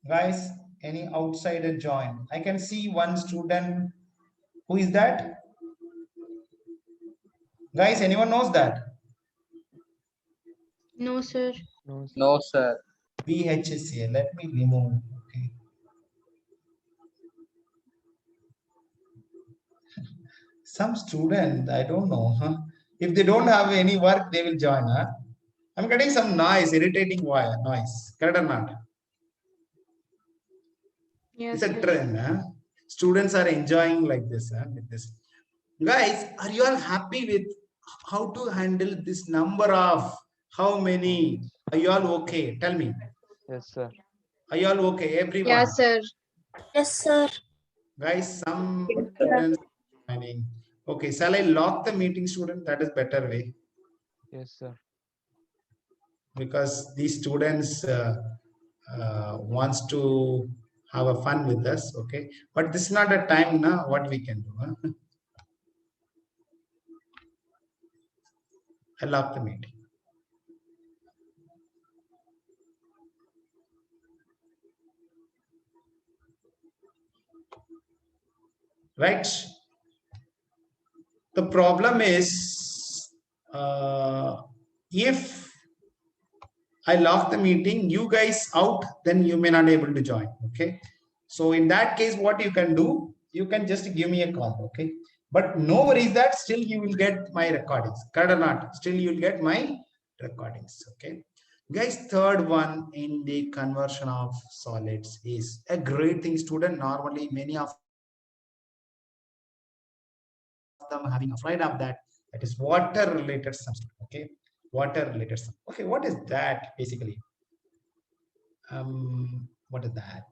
Guys, any outsider join? I can see one student. Who is that? Guys, anyone knows that? No, sir. No, sir. No, sir. BHSA. Let me remove. Okay. Some student, I don't know. Huh? If they don't have any work, they will join. Huh? I'm getting some noise, irritating noise. Correct or not? Yes, It's a sir. trend. Huh? Students are enjoying like this. Huh? With this. Guys, are you all happy with how to handle this number of how many? Are you all okay? Tell me. Yes, sir. Are you all okay? Everyone? Yes, sir. Yes, sir. Guys, some students are joining. Okay, shall I lock the meeting, student? That is better way. Yes, sir. Because these students wants to have a fun with us. Okay, but this is not a time now. What we can do? Huh? I lock the meeting. Right. The problem is if I lock the meeting, you guys out, then you may not be able to join. Okay. So in that case, what you can do, you can just give me a call. Okay. But no worries that still you will get my recordings. Correct or not? Still you will get my recordings. Okay. Guys, third one in the conversion of solids is a great thing, student. Normally, many of them having afraid of that. That is water related sum. Okay. Water related sum. Okay. What is that basically? What is that?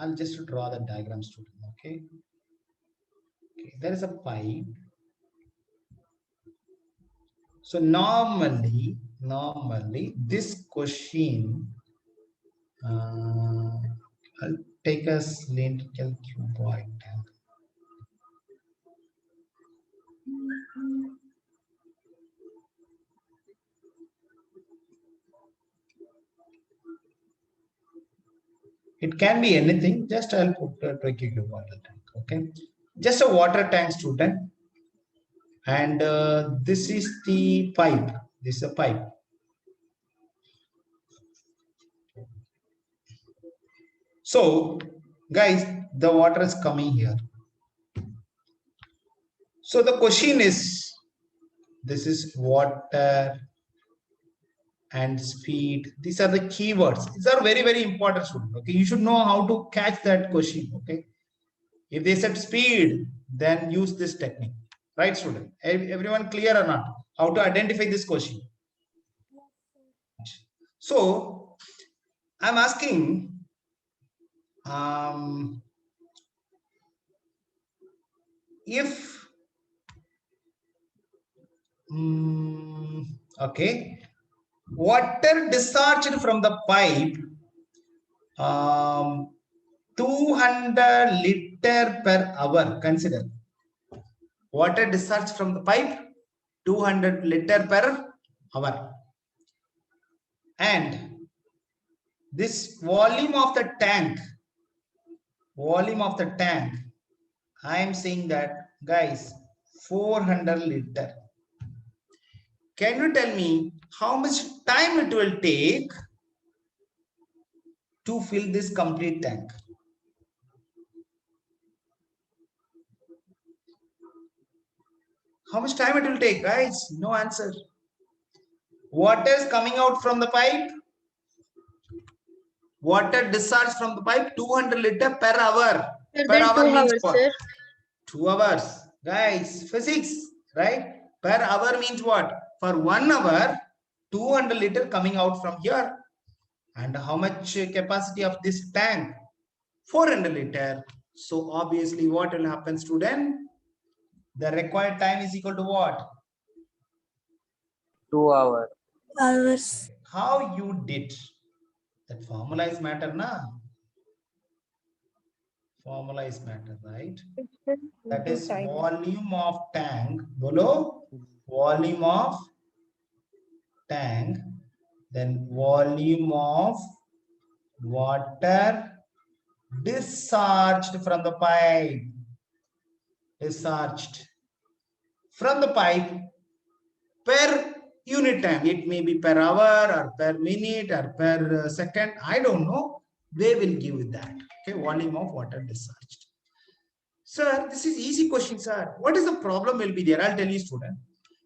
I'll just draw the diagram, student. Okay. Okay. There is a pipe. So normally this question, I'll take a cylindrical cuboid tank. It can be anything. Just I'll put a tricky water tank. Okay, just a water tank, student. And this is the pipe. This is a pipe. So, guys, the water is coming here. So the question is, this is water and speed. These are the keywords. These are very, very important, student. Okay, you should know how to catch that question. Okay, if they said speed, then use this technique. Right, student? Everyone clear or not? How to identify this question? So, I'm asking, if, okay, water discharged from the pipe, 200 liter per hour, consider. Water discharged from the pipe, 200 liter per hour. And this volume of the tank, I am saying that, guys, 400 liter. Can you tell me how much time it will take to fill this complete tank? How much time it will take, guys? No answer. Water is coming out from the pipe. Water discharged from the pipe, 200 liter per hour. Sir, Per then hour 2 means hours, what? sir. 2 hours. Guys, physics, right? Per hour means what? For 1 hour, 200 liter coming out from here. And how much capacity of this tank? 400 liter. So obviously what will happen, student? The required time is equal to what? 2 hours. Hours. How you did? That formula is matter, na? Formula is matter, right? That is volume of tank. Bolo? Volume of tank. Then volume of water discharged from the pipe. Discharged from the pipe per unit time. It may be per hour or per minute or per second. I don't know. They will give that. Okay, volume of water discharged. Sir, this is easy question, sir. What is the problem will be there? I'll tell you, student.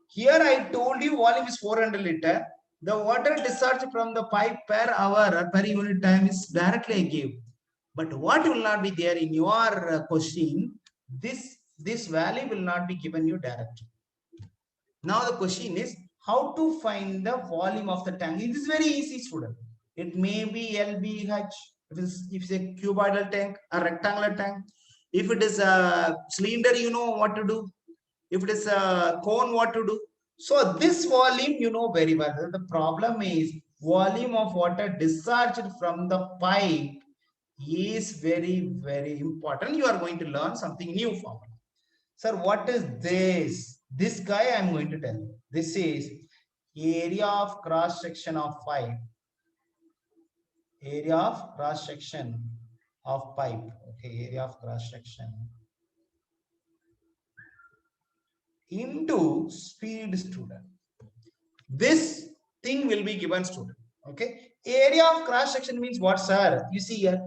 Here I told you volume is 400 liter. The water discharged from the pipe per hour or per unit time is directly I gave. But what will not be there in your question? This value will not be given you directly. Now the question is how to find the volume of the tank. It is very easy, student. It may be LBH if it's a cuboidal tank, a rectangular tank. If it is a cylinder, you know what to do. If it is a cone, what to do. So this volume you know very well. The problem is volume of water discharged from the pipe is very, very important. You are going to learn something new formula. Sir, what is this? This guy I am going to tell you. This is area of cross section of pipe. Area of cross section of pipe. Okay, area of cross section into speed, student. This thing will be given, student. Okay, area of cross section means what, sir? You see here,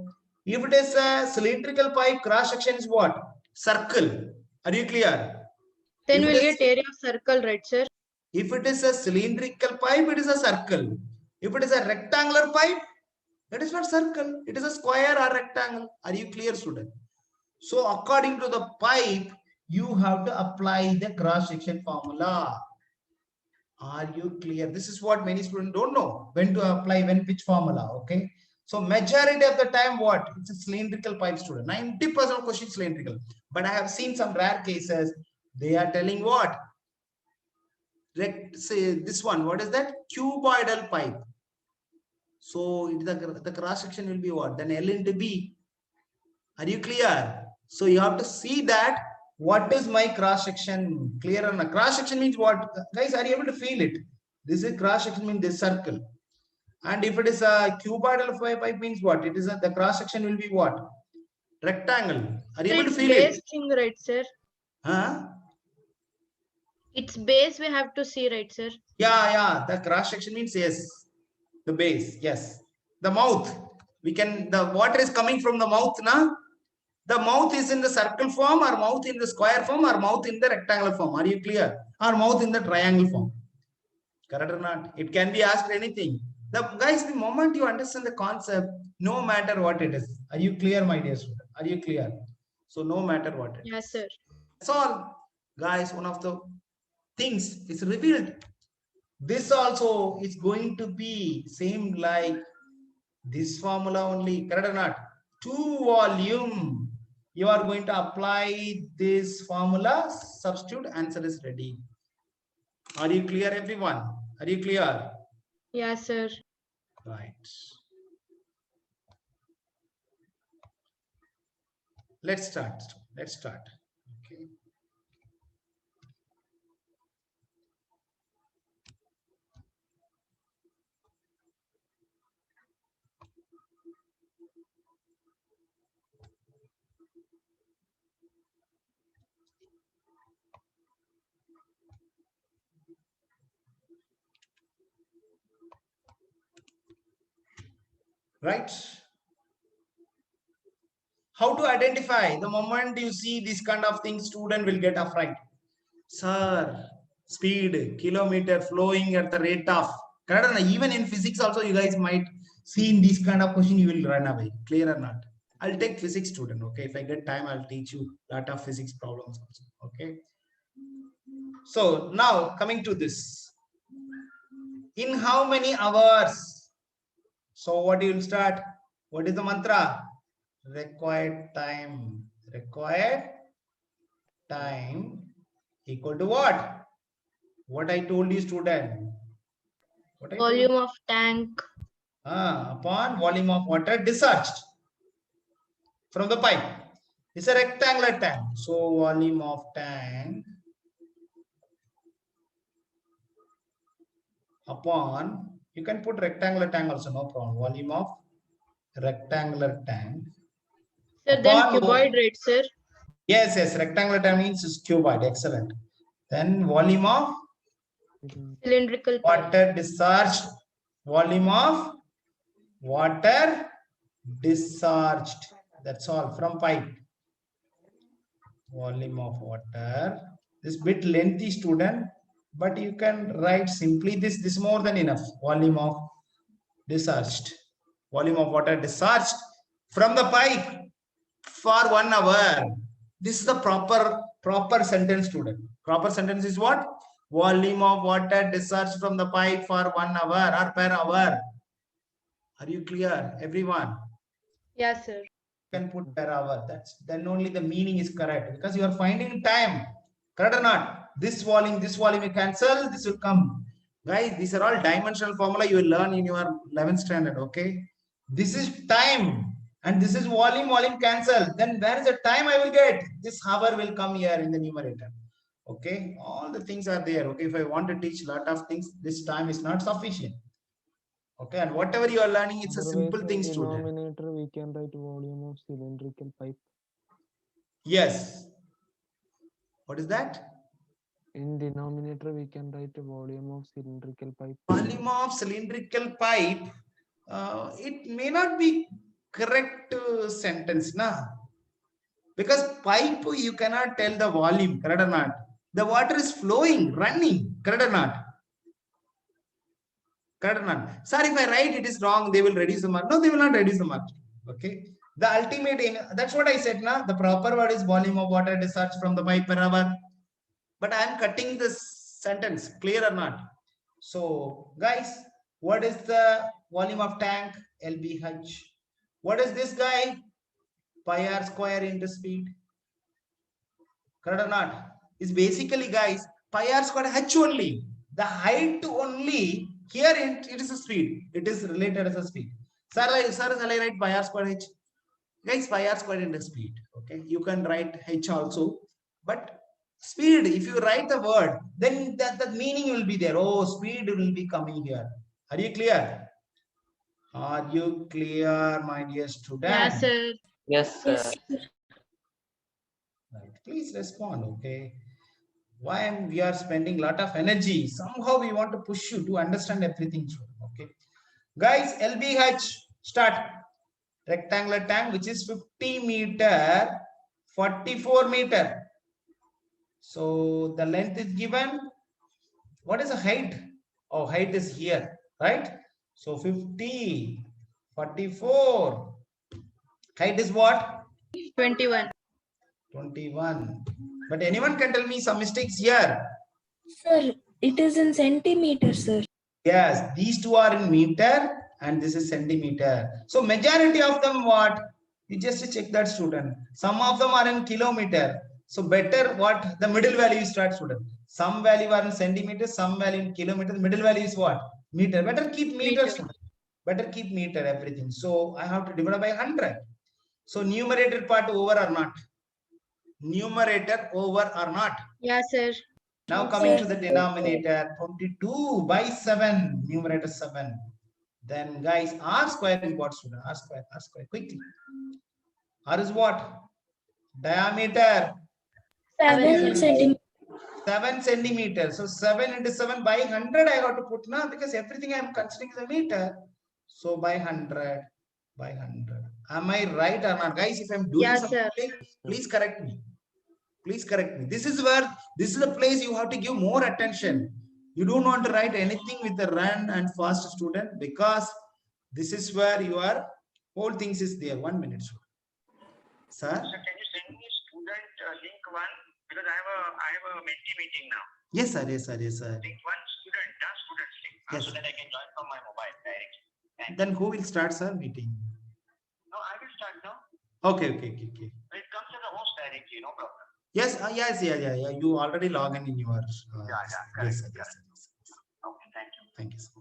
if it is a cylindrical pipe, cross section is what? Circle. Are you clear? Then If we'll it is- get area of circle, right, sir? If it is a cylindrical pipe, it is a circle. If it is a rectangular pipe, it is not circle. It is a square or rectangle. Are you clear, student? So according to the pipe, you have to apply the cross-section formula. Are you clear? This is what many students don't know. When to apply, which formula, okay? So majority of the time, what? It's a cylindrical pipe, student. 90% of questions cylindrical. But I have seen some rare cases. They are telling what? Say this one, what is that? Cuboidal pipe. So the cross section will be what? Then L into B. Are you clear? So you have to see that what is my cross section. Clear or not? Cross section means what? Guys, are you able to feel it? This is cross section means this circle. And if it is a cuboidal pipe means what? It is the cross section will be what? Rectangle. Are you able to It's feel base it? thing, right, sir? Huh? It's base we have to see, right, sir? Yeah. The cross section means yes. The base, yes. The mouth. The water is coming from the mouth, na? The mouth is in the circle form, or mouth in the square form, or mouth in the rectangular form. Are you clear? Or mouth in the triangle form. Correct or not? It can be asked anything. Guys, the moment you understand the concept, no matter what it is. Are you clear, my dear student? Are you clear? So no matter what it is. Yes, sir. That's all. Guys, one of the things is revealed. This also is going to be same like this formula only. Correct or not? 2 volume. You are going to apply this formula, substitute, answer is ready. Are you clear, everyone? Are you clear? Yes, sir. Right. Let's start. Okay. Right. How to identify? The moment you see this kind of thing, student will get afraid. Sir, speed, kilometer flowing at the rate of. Even in physics also, you guys might see in this kind of question, you will run away. Clear or not? I'll take physics student, okay? If I get time, I'll teach you a lot of physics problems also, okay? So now coming to this. In how many hours? So what you will start? What is the mantra? Required time. Required time equal to what? What I told you, student. What I told you? Volume of tank. Upon volume of water discharged from the pipe. It's a rectangular tank. So volume of tank upon, you can put rectangular tank also, no problem. Volume of rectangular tank. Sir, then Upon cuboid, right, sir? Yes, rectangular tank means is cuboid. Excellent. Then volume of Cylindrical pipe. water discharged. Volume of water discharged. That's all from pipe. Volume of water. This bit lengthy, student, but you can write simply this. This more than enough. Volume of discharged. Volume of water discharged from the pipe for 1 hour. This is the proper sentence, student. Proper sentence is what? Volume of water discharged from the pipe for 1 hour or per hour. Are you clear, everyone? Yes, sir. You can put per hour. Then only the meaning is correct, because you are finding time. Correct or not? This volume you cancel, this will come. Guys, these are all dimensional formula you will learn in your 11th standard. Okay, this is time and this is volume cancel. Then where is the time I will get? This hour will come here in the numerator. Okay, all the things are there. Okay, if I want to teach a lot of things, this time is not sufficient. Okay, and whatever you are learning, it's a simple thing, student. Denominator, we can write volume of cylindrical pipe. Yes. What is that? In denominator, we can write a volume of cylindrical pipe. Volume of cylindrical pipe. It may not be correct sentence, na? Because pipe you cannot tell the volume, correct or not? The water is flowing, running. Correct or not? Correct or not? Sir, if I write it is wrong, they will reduce the mark. No, they will not reduce the mark. Okay. The ultimate aim, that's what I said now. The proper word is volume of water discharged from the pipe per hour. But I am cutting this sentence. Clear or not? So, guys, what is the volume of tank? LBH. What is this guy? Pi r square into speed. Correct or not? Is basically, guys, pi r square h only. The height only. Here it is a speed. It is related as a speed. Sir, shall I write pi r square h? Guys, pi r square into speed. Okay, you can write h also, but speed. If you write the word, then the meaning will be there. Oh, speed will be coming here. Are you clear? Are you clear, my dear student? Yes, sir. Yes, sir. Right. Please respond. Okay. Why we are spending a lot of energy? Somehow we want to push you to understand everything. Okay, guys, LBH start. Rectangular tank which is 50 meter, 44 meter. So the length is given. What is the height? Oh, height is here, right? So 50, 44. Height is what? 21. 21. But anyone can tell me some mistakes here. Sir, it is in centimeters, sir. Yes, these two are in meter and this is centimeter. So majority of them what? You just check that, student. Some of them are in kilometer. So better what? The middle value is start, student. Some value are in centimeters, some value in kilometers. The middle value is what? Meter. Better keep meter, student. Better keep meter everything. So I have to divide by 100. So numerator part over or not? Numerator over or not? Yes, sir. Now coming to the denominator, 22 by 7, numerator 7. Then guys, r square is what, student? R square, quickly. R is what? Diameter. 7 centimeters. 7 centimeters. So 7 into 7 by 100 I have to put now because everything I am considering is a meter. So by 100, by 100. Am I right or not? Guys, if I am doing Yes, something, sir. please correct me. Please correct me. This is where, this is the place you have to give more attention. You don't want to write anything with the run and fast, student, because this is where your whole things is there. 1 minute, student. Sir? So can you send me student link 1 because I have a mentee meeting now. Yes, sir. Yes, sir. Yes, sir. Link 1 student, students link. Yes. So that I can join from my mobile directly. Then who will start, sir, meeting? No, I will start now. Okay. It comes as a host directly, no problem. Yes, yeah. You already log in your. Correct. Yes, sir. Yes. Okay, thank you. Thank you, sir.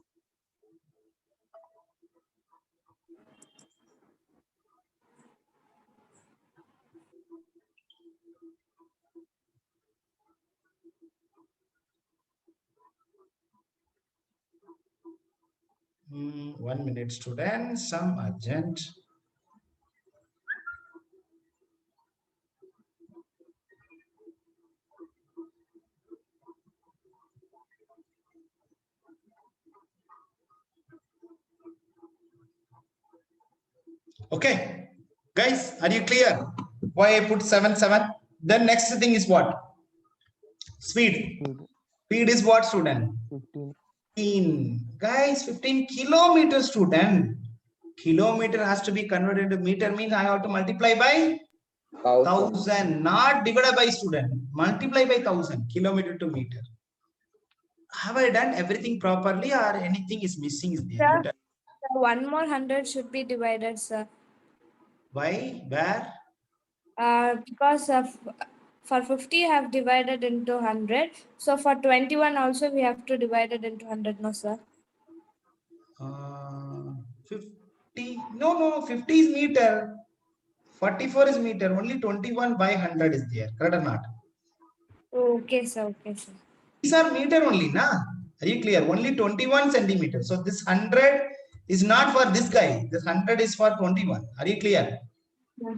Hmm, 1 minute, student. Some urgent. Okay, guys, are you clear? Why I put 7? Then next thing is what? Speed. Speed is what, student? 15. Guys, 15 kilometers, student. Kilometer has to be converted to meter, means I have to multiply by 1000, not divided by, student. Multiply by 1000, kilometer to meter. Have I done everything properly or anything is missing? Is there? Sir, one more 100 should be divided, sir. Why? Where? Because for 50 I have divided into 100. So for 21 also we have to divide it into 100, no, sir? 50. No. 50 is meter. 44 is meter. Only 21 by 100 is there. Correct or not? Okay, sir. These are meter only, na? Are you clear? Only 21 centimeters. So this 100 is not for this guy. This 100 is for 21. Are you clear? Yeah.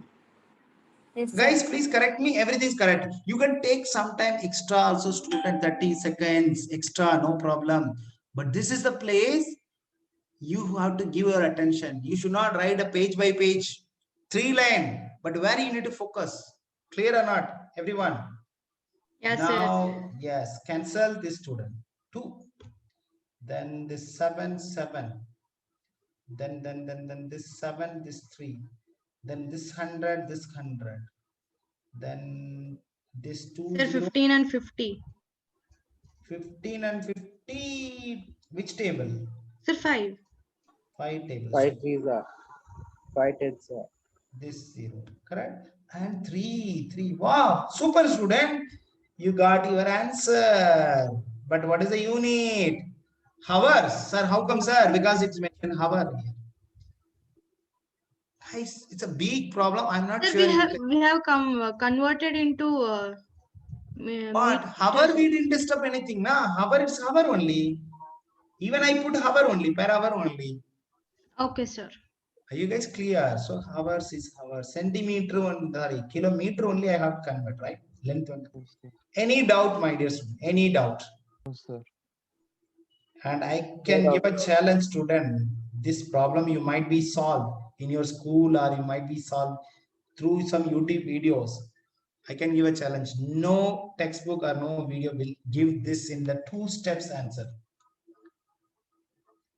Yes, Guys, sir. please correct me. Everything is correct. You can take some time extra also, student, 30 seconds extra, no problem. But this is the place you have to give your attention. You should not write a page by page, 3 line, but where you need to focus. Clear or not, everyone? Yes, sir. Now, yes, cancel this student. 2. Then this 7, 7. Then this 7, this 3. Then this 100, this 100. Then this 2, Sir, 0. 15 and 50. 15 and 50. Which table? Sir, 5. 5 tables. 5 threes are 5 tens are. This 0, correct? And 3. Wow, super student. You got your answer. But what is the unit? Hours. Sir, how come, sir? Because it's mentioned hour here. Guys, it's a big problem. I'm not Sir, sure. we have converted into But hour we didn't disturb anything, na? Hour, it's hour only. Even I put hour only, per hour only. Okay, sir. Are you guys clear? So hours is hour. Centimeter and sorry, kilometer only I have to convert, right? Length one. Yes, sir. Any doubt, my dear student? Any doubt? No, sir. And I can give a challenge, student. This problem you might be solved in your school, or you might be solved through some YouTube videos. I can give a challenge. No textbook or no video will give this in the 2 steps answer.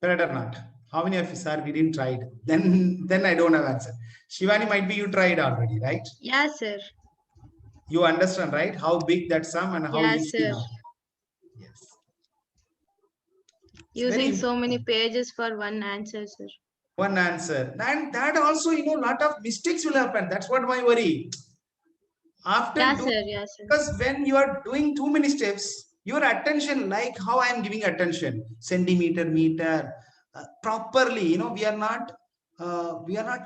Correct or not? How many of you, sir, we didn't try it? Then I don't have answer. Shivani, might be you tried already, right? Yes, sir. You understand, right? How big that sum and how Yes, easy sir. now. Yes. Using so many pages for one answer, sir. One answer. And that also, lot of mistakes will happen. That's what my worry. After Yes, sir. Yes, sir. because when you are doing too many steps, your attention, like how I am giving attention, centimeter, meter, properly, we are not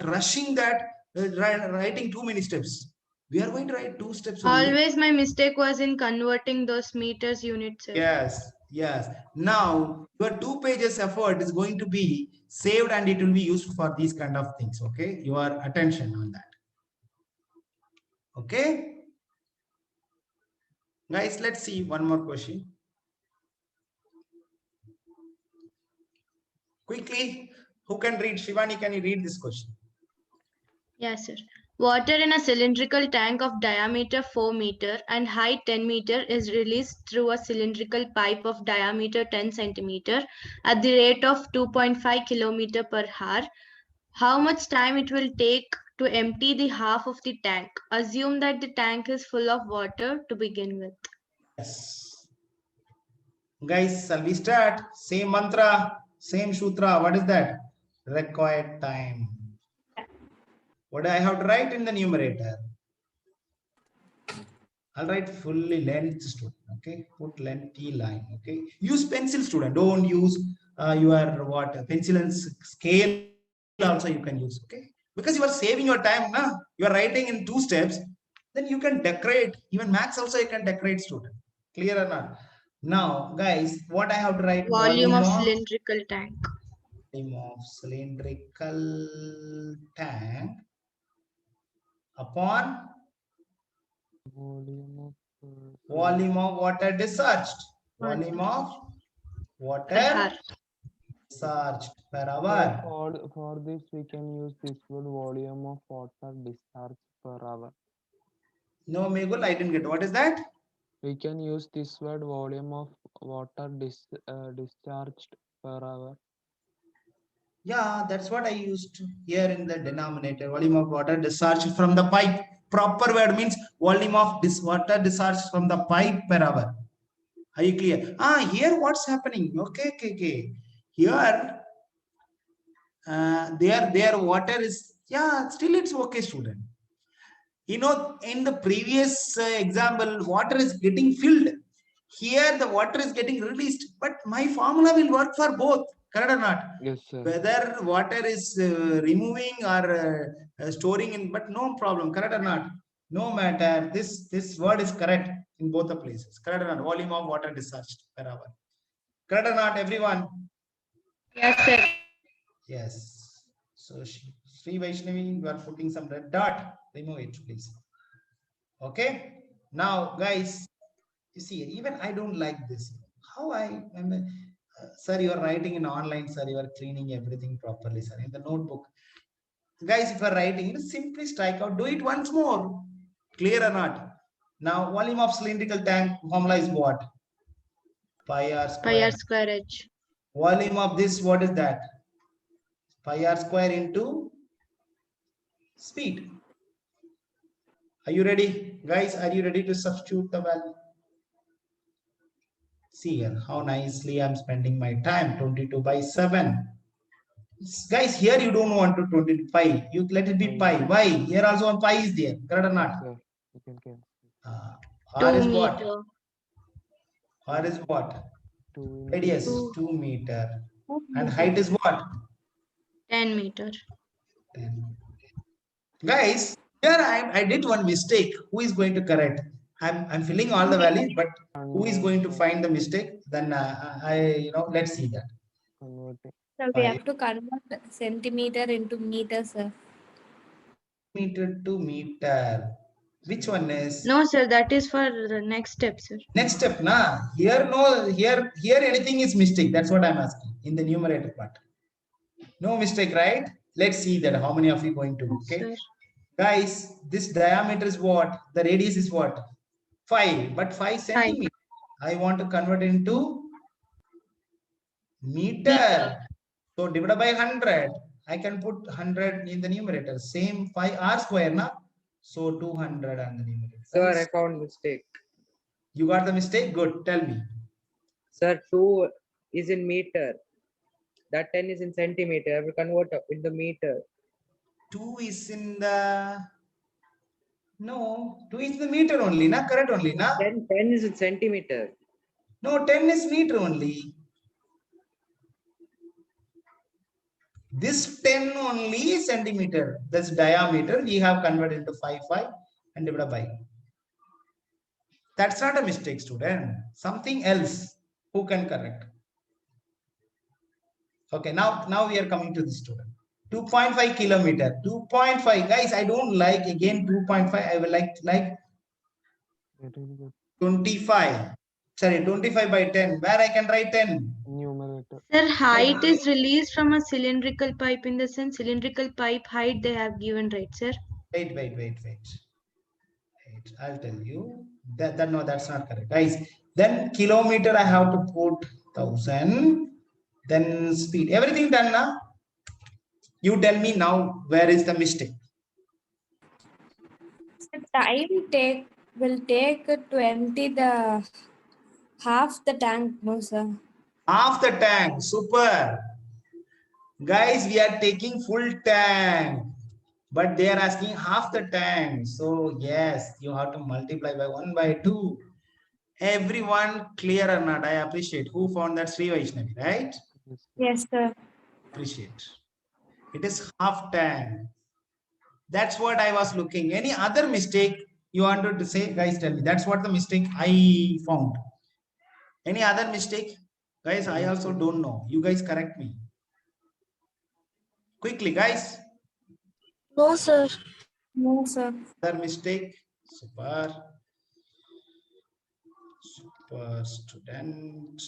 rushing that, writing too many steps. We are going to write 2 steps only. Always my mistake was in converting those meters units, sir. Yes. Now your 2 pages effort is going to be saved and it will be used for these kind of things. Okay, your attention on that. Okay, guys, let's see one more question. Quickly, who can read? Shivani, can you read this question? Yes, sir. Water in a cylindrical tank of diameter 4 meter and height 10 meter is released through a cylindrical pipe of diameter 10 centimeter at the rate of 2.5 kilometer per hour. How much time it will take to empty the half of the tank? Assume that the tank is full of water to begin with. Yes. Guys, shall we start? Same mantra, same sutra. What is that? Required time. What do I have to write in the numerator? I'll write fully length, student. Okay, put length T line. Okay, use pencil, student. Don't use your pencil and scale. Also, you can use. Okay, because you are saving your time. Na? You are writing in 2 steps. Then you can decorate. Even maths also you can decorate, student. Clear or not? Now, guys, what I have to write? Volume of cylindrical tank. Volume of cylindrical tank upon volume of water discharged. Volume of water discharged per hour. For this, we can use this word volume of water discharged per hour. No, Megul, I didn't get. What is that? We can use this word volume of water discharged per hour. Yeah, that's what I used here in the denominator. Volume of water discharged from the pipe. Proper word means volume of this water discharged from the pipe per hour. Are you clear? Here what's happening? Okay. Here, their water is, still it's okay, student. In the previous example, water is getting filled. Here, the water is getting released. But my formula will work for both. Correct or not? Yes, sir. Whether water is removing or storing in, but no problem. Correct or not? No matter. This word is correct in both the places. Correct or not? Volume of water discharged per hour. Correct or not, everyone? Yes, sir. Yes. So Sri Vaishnavi, you are putting some red dot. Remove it, please. Okay. Now, guys, you see, even I don't like this. How sir, you are writing in online, sir, you are cleaning everything properly, sir, in the notebook. Guys, if you are writing, simply strike out, do it once more. Clear or not? Now, volume of cylindrical tank formula is what? Pi r Pi square. r square h. Volume of this, what is that? Pi r square into speed. Are you ready? Guys, are you ready to substitute the value? See here how nicely I'm spending my time. 22 by 7. Guys, here you don't want to 25. You let it be pi. Why? Here also a pi is there. Correct or not? Sir, you can cancel. R 2 is what? meter. R is what? 2 into Radius, Two. 2 meter. And height is what? 10 meter. 10. Guys, here I did one mistake. Who is going to correct? I'm filling all the values, but who is going to find the mistake? Then let's see that. converting. So we have to convert centimeter into meter, sir. Meter to meter. Which one is? No, sir, that is for the next step, sir. Next step, na? Here, no, here anything is mistake. That's what I'm asking in the numerator part. No mistake, right? Let's see that how many of you going to, okay? Sir. Guys, this diameter is what? The radius is what? 5, but 5 centimeters. I want to convert into meter. So divided by 100. I can put 100 in the numerator. Same 5 r square, na? So 200 on the numerator. Sir, I found mistake. You got the mistake? Good. Tell me. Sir, 2 is in meter. That 10 is in centimeter. I will convert in the meter. 2 is in the... No, 2 is the meter only, na? Correct only, na? 10 is in centimeter. No, 10 is meter only. This 10 only is centimeter. That's diameter. We have converted into 5 and divided by. That's not a mistake, student. Something else. Who can correct? Okay, now we are coming to this student. 2.5 kilometer. 2.5. Guys, I don't like again 2.5. I will like 25. Sorry, 25 by 10. Where I can write 10? Numerator. Sir, height is released from a cylindrical pipe. In the sense, cylindrical pipe height they have given, right, sir? Wait. I'll tell you. No, that's not correct. Guys, then kilometer I have to put 1000. Then speed. Everything done now. You tell me now where is the mistake? The time will take 20 the half the tank, no, sir. Half the tank. Super. Guys, we are taking full tank. But they are asking half the tank. So yes, you have to multiply by 1 by 2. Everyone clear or not? I appreciate. Who found that? Sri Vaishnavi, right? Yes, sir. Appreciate. It is half tank. That's what I was looking. Any other mistake you wanted to say? Guys, tell me. That's what the mistake I found. Any other mistake? Guys, I also don't know. You guys correct me. Quickly, guys. No, sir. No, sir. Other mistake. Super student.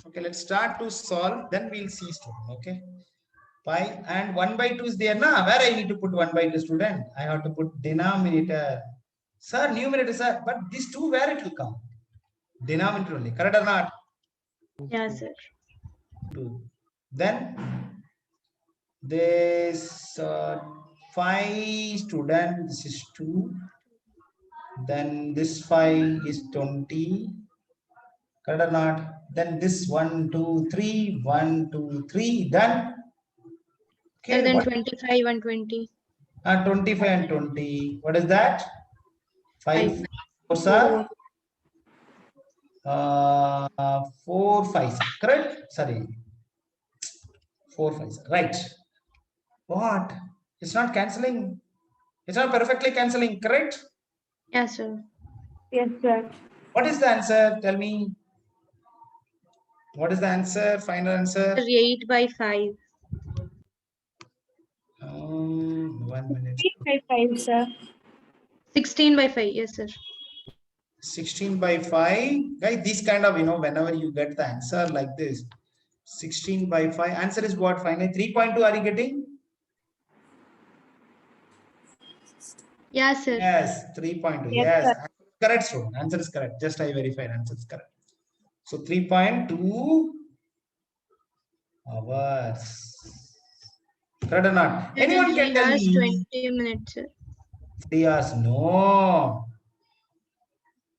Okay, let's start to solve. Then we'll see student. Okay. Pi and 1 by 2 is there now. Where I need to put 1 by 2 student? I have to put denominator. Sir, numerator, sir. But these two, where it will come? Denominator only. Correct or not? Yes, sir. 2. Then this 5 student. This is 2. Then this 5 is 20. Correct or not? Then this 1, 2, 3. 1, 2, 3. Done. Okay. And then 25 and 20. 25 and 20. What is that? 5 4s are 4 5s. Correct? Sorry. 4 5s. Right. What? It's not cancelling. It's not perfectly cancelling. Correct? Yes, sir. Yes, sir. What is the answer? Tell me. What is the answer? Final answer? 8 by 5. 1 minute. 5, sir. 16 by 5. Yes, sir. 16 by 5. Guys, this kind of, whenever you get the answer like this, 16 by 5. Answer is what? Finally, 3.2 are you getting? Yeah, sir. Yes, 3.2. Yes, Yes, sir. correct, student. Answer is correct. Just I verified answer is correct. So 3.2 hours. Correct or not? Anyone can 3 tell hours, me 20 minutes, sir. 3 hours? No.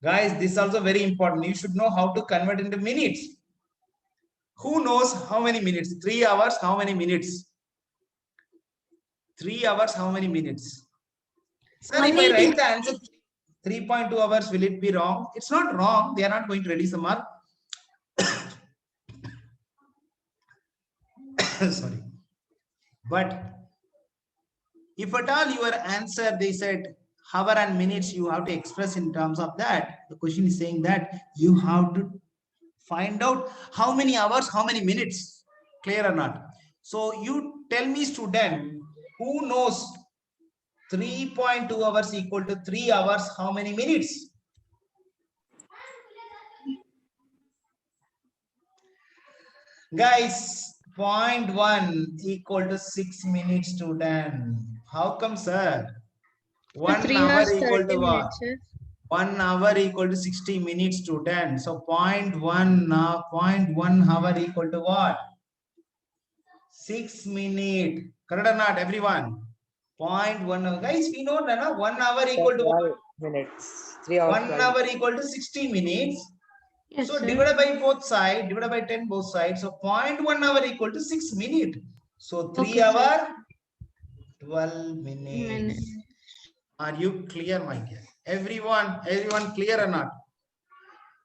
Guys, this is also very important. You should know how to convert into minutes. Who knows how many minutes? 3 hours, how many minutes? 3 hours, how many minutes? Sir, if I 180. write the answer 3.2 hours, will it be wrong? It's not wrong. They are not going to reduce the mark. Sorry. But if at all your answer, they said hour and minutes, you have to express in terms of that. The question is saying that you have to find out how many hours, how many minutes. Clear or not? So you tell me, student, who knows 3.2 hours equal to 3 hours, how many minutes? Guys, 0.1 equal to 6 minutes, student. How come, sir? So 1 3 hour hours, equal 30 to what? minutes, sir. 1 hour equal to 60 minutes, student. So 0.1 now, 0.1 hour equal to what? 6 minutes. Correct or not, everyone? 0.1. Guys, we know that 1 hour equal to what? 12 minutes. 3 hours 1 12 hour equal to 60 minutes. Yes, So sir. divided by both sides, divided by 10 both sides. So 0.1 hour equal to 6 minutes. So 3 Okay, sir. hour, 12 minutes. Minutes. Are you clear, my dear? Everyone clear or not?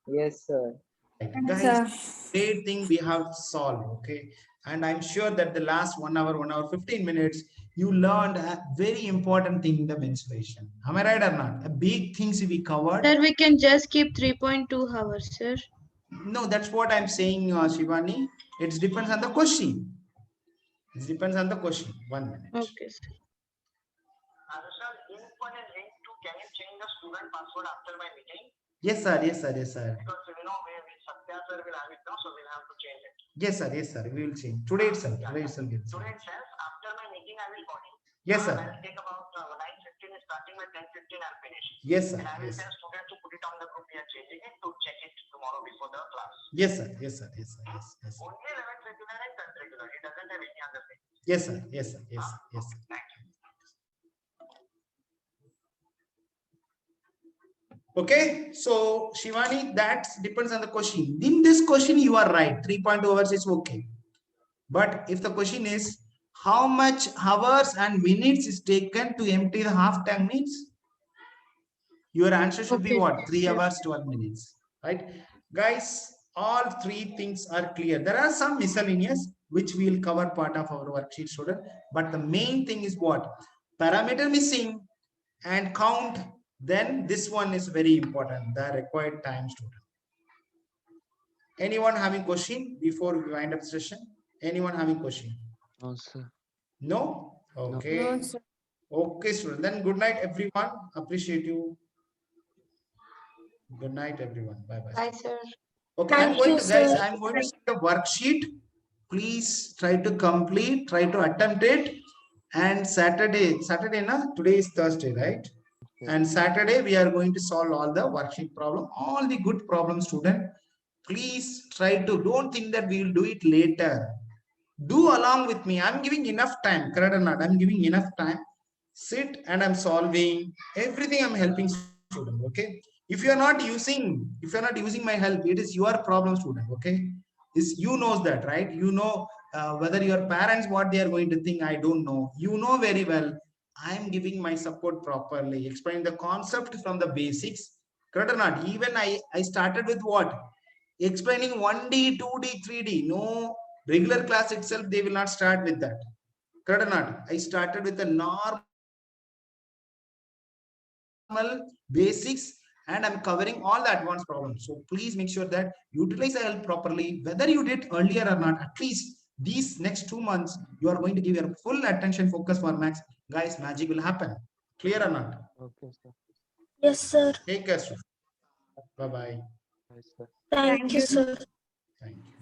Yes, sir. Right. Yes, Guys, sir. great thing we have solved, okay? And I'm sure that the last 1 hour, 15 minutes, you learned a very important thing in the mensuration. Am I right or not? A big things we covered. Sir, we can just keep 3.2 hours, sir. No, that's what I'm saying, Shivani. It depends on the question. It depends on the question. 1 minute. Okay, sir. Sir, link 1 and link 2, can you change the student password after my meeting? Yes, sir. Yes, sir. Yes, sir. Because Satya sir will have it now, so we'll have to change it. Yes, sir. Yes, sir. We will change. Today itself. Today itself. Today itself, after my meeting, I will call you. Yes, sir. I will take about 9:15 is starting, by 10:15 I'll finish. Yes, sir. And I will Yes. tell students to put it on the group, we are changing it, to check it tomorrow before the class. Yes, sir. Yes, sir. Yes, sir. Yes, yes. Sir. Only 11th regular and 10th regular. It doesn't have any other thing. Yes, sir. Yes, sir. Yes, sir. Yes, sir. Thank you. Okay, so Shivani, that depends on the question. In this question, you are right. 3.2 hours is okay. But if the question is how much hours and minutes is taken to empty the half tank means, your answer should be Okay, what? 3 sir. hours, 12 minutes. Right? Guys, all three things are clear. There are some miscellaneous which we will cover part of our worksheet, student. But the main thing is what? Parameter missing and count. Then this one is very important, the required time, student. Anyone having question before we wind up the session? Anyone having question? No, sir. No? Okay. No, sir. Okay, student. Then good night, everyone. Appreciate you. Good night, everyone. Bye-bye. Bye, sir. Okay, I'm going to, guys, I'm going to send the worksheet. Please try to complete, try to attempt it. And Saturday, na? Today is Thursday, right? Yes. And Saturday, we are going to solve all the worksheet problem, all the good problems, student. Please try to, don't think that we will do it later. Do along with me. I'm giving enough time, correct or not? I'm giving enough time. Sit and I'm solving everything. I'm helping student, okay? If you're not using my help, it is your problem, student, okay? You knows that, right? You know whether your parents, what they are going to think, I don't know. You know very well. I'm giving my support properly, explain the concept from the basics, correct or not? Even I started with what? Explaining 1D, 2D, 3D. No, regular class itself, they will not start with that. Correct or not? I started with the normal basics and I'm covering all the advanced problems. So please make sure that utilize the help properly, whether you did earlier or not. At least these next 2 months, you are going to give your full attention focus for maths. Guys, magic will happen. Clear or not? Okay, sir. Yes, sir. Take care. Bye-bye. Yes, sir. Thank you, sir. Thank you.